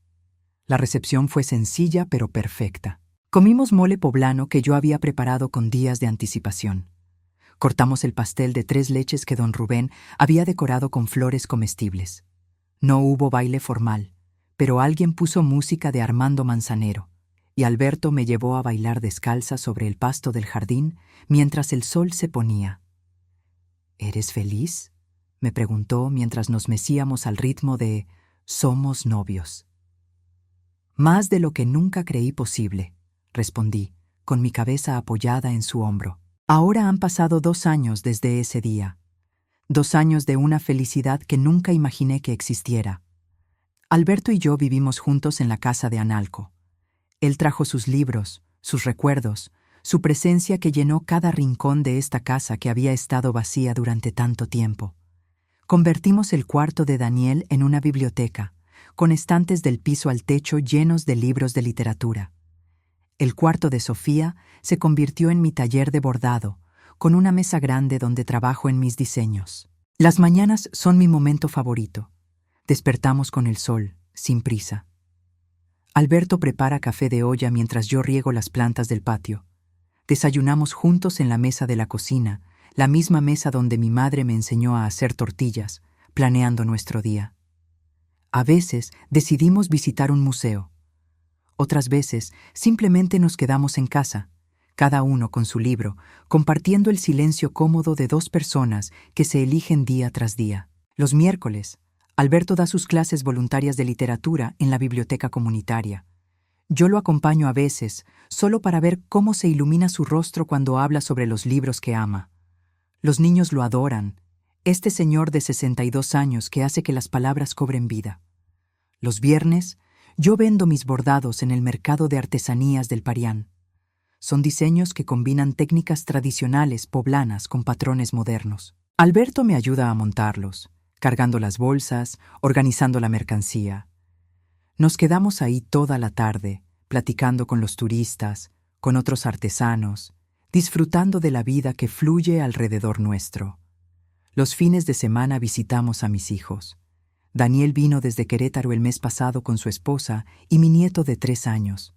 La recepción fue sencilla pero perfecta. Comimos mole poblano que yo había preparado con días de anticipación. Cortamos el pastel de 3 leches que don Rubén había decorado con flores comestibles. No hubo baile formal, pero alguien puso música de Armando Manzanero, y Alberto me llevó a bailar descalza sobre el pasto del jardín mientras el sol se ponía. ¿Eres feliz?, me preguntó mientras nos mecíamos al ritmo de Somos novios. Más de lo que nunca creí posible, respondí, con mi cabeza apoyada en su hombro. Ahora han pasado 2 años desde ese día. 2 años de una felicidad que nunca imaginé que existiera. Alberto y yo vivimos juntos en la casa de Analco. Él trajo sus libros, sus recuerdos, su presencia que llenó cada rincón de esta casa que había estado vacía durante tanto tiempo. Convertimos el cuarto de Daniel en una biblioteca, con estantes del piso al techo llenos de libros de literatura. El cuarto de Sofía se convirtió en mi taller de bordado, con una mesa grande donde trabajo en mis diseños. Las mañanas son mi momento favorito. Despertamos con el sol, sin prisa. Alberto prepara café de olla mientras yo riego las plantas del patio. Desayunamos juntos en la mesa de la cocina, la misma mesa donde mi madre me enseñó a hacer tortillas, planeando nuestro día. A veces decidimos visitar un museo. Otras veces simplemente nos quedamos en casa, cada uno con su libro, compartiendo el silencio cómodo de 2 personas que se eligen día tras día. Los miércoles, Alberto da sus clases voluntarias de literatura en la biblioteca comunitaria. Yo lo acompaño a veces, solo para ver cómo se ilumina su rostro cuando habla sobre los libros que ama. Los niños lo adoran, este señor de 62 años que hace que las palabras cobren vida. Los viernes, yo vendo mis bordados en el mercado de artesanías del Parián. Son diseños que combinan técnicas tradicionales poblanas con patrones modernos. Alberto me ayuda a montarlos, cargando las bolsas, organizando la mercancía. Nos quedamos ahí toda la tarde, platicando con los turistas, con otros artesanos, disfrutando de la vida que fluye alrededor nuestro. Los fines de semana visitamos a mis hijos. Daniel vino desde Querétaro el mes pasado con su esposa y mi nieto de 3 años.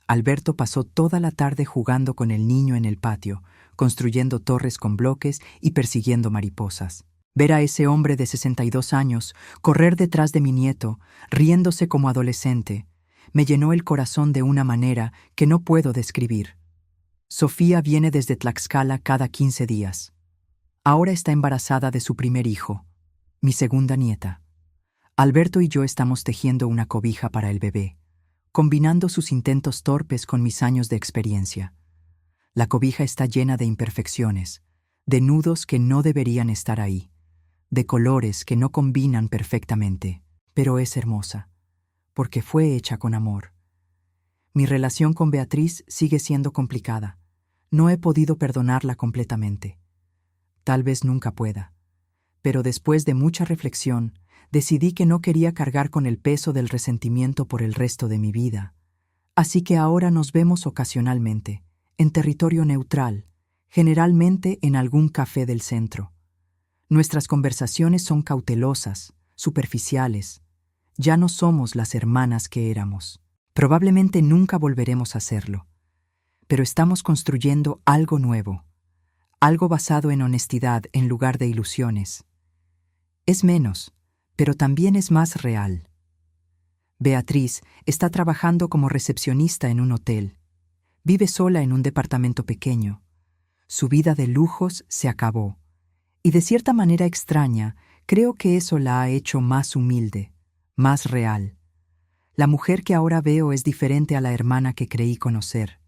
Alberto pasó toda la tarde jugando con el niño en el patio, construyendo torres con bloques y persiguiendo mariposas. Ver a ese hombre de 62 años correr detrás de mi nieto, riéndose como adolescente, me llenó el corazón de una manera que no puedo describir. Sofía viene desde Tlaxcala cada 15 días. Ahora está embarazada de su primer hijo, mi segunda nieta. Alberto y yo estamos tejiendo una cobija para el bebé, combinando sus intentos torpes con mis años de experiencia. La cobija está llena de imperfecciones, de nudos que no deberían estar ahí, de colores que no combinan perfectamente, pero es hermosa, porque fue hecha con amor. Mi relación con Beatriz sigue siendo complicada. No he podido perdonarla completamente. Tal vez nunca pueda, pero después de mucha reflexión, Decidí que no quería cargar con el peso del resentimiento por el resto de mi vida. Así que ahora nos vemos ocasionalmente, en territorio neutral, generalmente en algún café del centro. Nuestras conversaciones son cautelosas, superficiales. Ya no somos las hermanas que éramos. Probablemente nunca volveremos a hacerlo. Pero estamos construyendo algo nuevo, algo basado en honestidad en lugar de ilusiones. Es menos, pero también es más real. Beatriz está trabajando como recepcionista en un hotel. Vive sola en un departamento pequeño. Su vida de lujos se acabó. Y de cierta manera extraña, creo que eso la ha hecho más humilde, más real. La mujer que ahora veo es diferente a la hermana que creí conocer.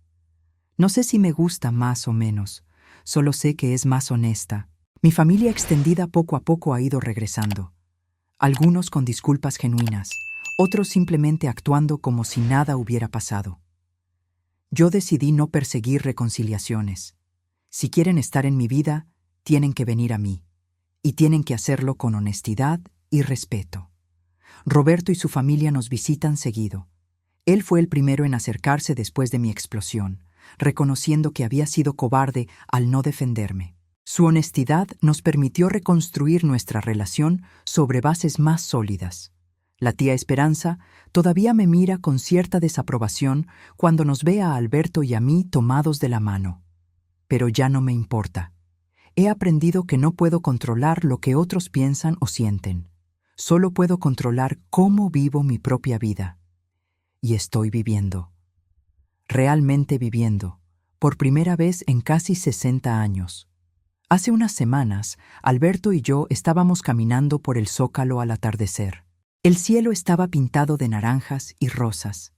No sé si me gusta más o menos, solo sé que es más honesta. Mi familia extendida poco a poco ha ido regresando. Algunos con disculpas genuinas, otros simplemente actuando como si nada hubiera pasado. Yo decidí no perseguir reconciliaciones. Si quieren estar en mi vida, tienen que venir a mí, y tienen que hacerlo con honestidad y respeto. Roberto y su familia nos visitan seguido. Él fue el primero en acercarse después de mi explosión, reconociendo que había sido cobarde al no defenderme. Su honestidad nos permitió reconstruir nuestra relación sobre bases más sólidas. La tía Esperanza todavía me mira con cierta desaprobación cuando nos ve a Alberto y a mí tomados de la mano. Pero ya no me importa. He aprendido que no puedo controlar lo que otros piensan o sienten. Solo puedo controlar cómo vivo mi propia vida. Y estoy viviendo. Realmente viviendo. Por primera vez en casi 60 años. Hace unas semanas, Alberto y yo estábamos caminando por el Zócalo al atardecer. El cielo estaba pintado de naranjas y rosas.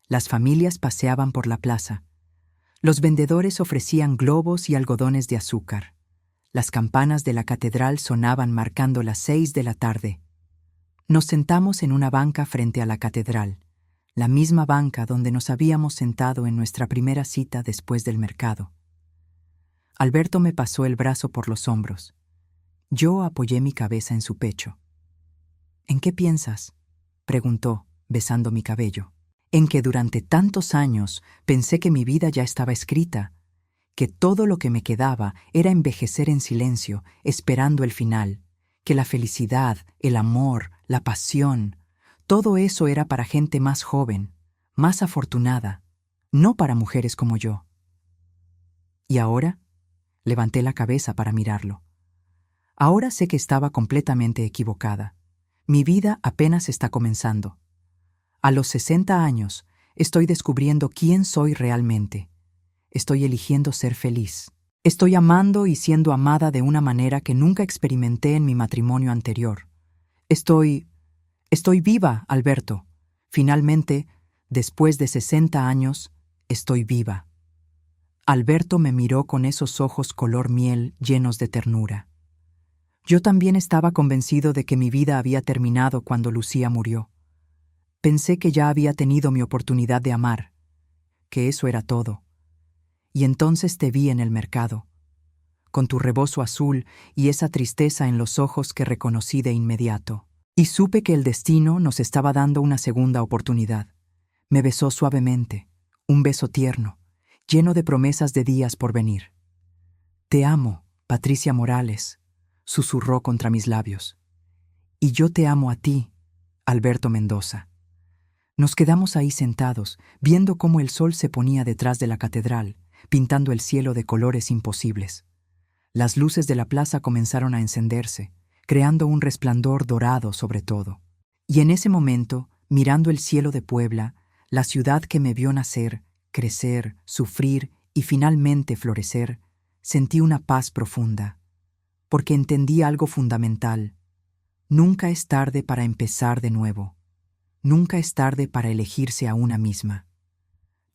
Las familias paseaban por la plaza. Los vendedores ofrecían globos y algodones de azúcar. Las campanas de la catedral sonaban marcando las 6 de la tarde. Nos sentamos en una banca frente a la catedral, la misma banca donde nos habíamos sentado en nuestra primera cita después del mercado. Alberto me pasó el brazo por los hombros. Yo apoyé mi cabeza en su pecho. ¿En qué piensas?, preguntó, besando mi cabello. En que durante tantos años pensé que mi vida ya estaba escrita, que todo lo que me quedaba era envejecer en silencio, esperando el final, que la felicidad, el amor, la pasión, todo eso era para gente más joven, más afortunada, no para mujeres como yo. ¿Y ahora? Levanté la cabeza para mirarlo. Ahora sé que estaba completamente equivocada. Mi vida apenas está comenzando. A los 60 años, estoy descubriendo quién soy realmente. Estoy eligiendo ser feliz. Estoy amando y siendo amada de una manera que nunca experimenté en mi matrimonio anterior. Estoy viva, Alberto. Finalmente, después de 60 años, estoy viva. Alberto me miró con esos ojos color miel llenos de ternura. Yo también estaba convencido de que mi vida había terminado cuando Lucía murió. Pensé que ya había tenido mi oportunidad de amar, que eso era todo. Y entonces te vi en el mercado, con tu rebozo azul y esa tristeza en los ojos que reconocí de inmediato. Y supe que el destino nos estaba dando una segunda oportunidad. Me besó suavemente, un beso tierno, lleno de promesas de días por venir. Te amo, Patricia Morales, susurró contra mis labios. Y yo te amo a ti, Alberto Mendoza. Nos quedamos ahí sentados, viendo cómo el sol se ponía detrás de la catedral, pintando el cielo de colores imposibles. Las luces de la plaza comenzaron a encenderse, creando un resplandor dorado sobre todo. Y en ese momento, mirando el cielo de Puebla, la ciudad que me vio nacer, crecer, sufrir y finalmente florecer, sentí una paz profunda, porque entendí algo fundamental. Nunca es tarde para empezar de nuevo. Nunca es tarde para elegirse a una misma.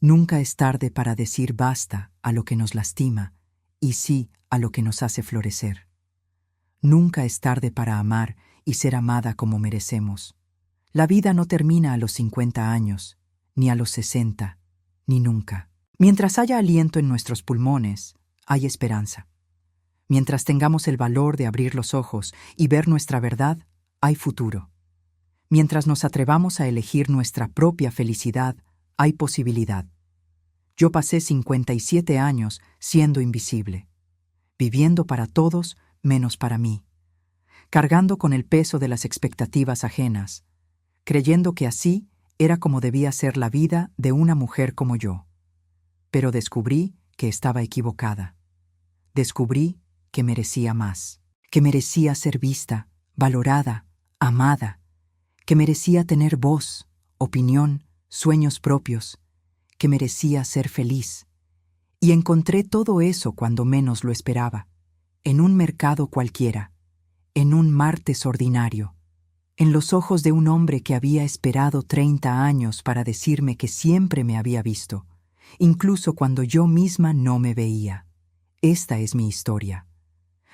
Nunca es tarde para decir basta a lo que nos lastima y sí a lo que nos hace florecer. Nunca es tarde para amar y ser amada como merecemos. La vida no termina a los 50 años, ni a los 60, ni nunca. Mientras haya aliento en nuestros pulmones, hay esperanza. Mientras tengamos el valor de abrir los ojos y ver nuestra verdad, hay futuro. Mientras nos atrevamos a elegir nuestra propia felicidad, hay posibilidad. Yo pasé 57 años siendo invisible, viviendo para todos menos para mí, cargando con el peso de las expectativas ajenas, creyendo que así era como debía ser la vida de una mujer como yo. Pero descubrí que estaba equivocada. Descubrí que merecía más, que merecía ser vista, valorada, amada, que merecía tener voz, opinión, sueños propios, que merecía ser feliz. Y encontré todo eso cuando menos lo esperaba, en un mercado cualquiera, en un martes ordinario, en los ojos de un hombre que había esperado 30 años para decirme que siempre me había visto, incluso cuando yo misma no me veía. Esta es mi historia.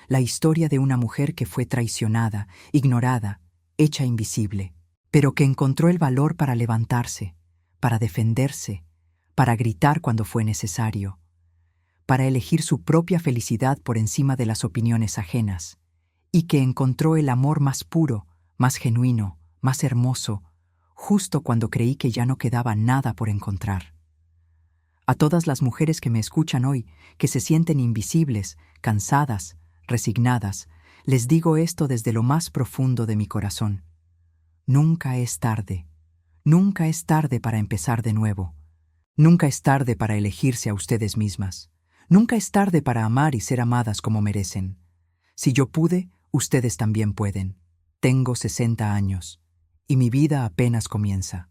La historia de una mujer que fue traicionada, ignorada, hecha invisible, pero que encontró el valor para levantarse, para defenderse, para gritar cuando fue necesario, para elegir su propia felicidad por encima de las opiniones ajenas, y que encontró el amor más puro, más genuino, más hermoso, justo cuando creí que ya no quedaba nada por encontrar. A todas las mujeres que me escuchan hoy, que se sienten invisibles, cansadas, resignadas, les digo esto desde lo más profundo de mi corazón. Nunca es tarde. Nunca es tarde para empezar de nuevo. Nunca es tarde para elegirse a ustedes mismas. Nunca es tarde para amar y ser amadas como merecen. Si yo pude, ustedes también pueden. Tengo 60 años y mi vida apenas comienza.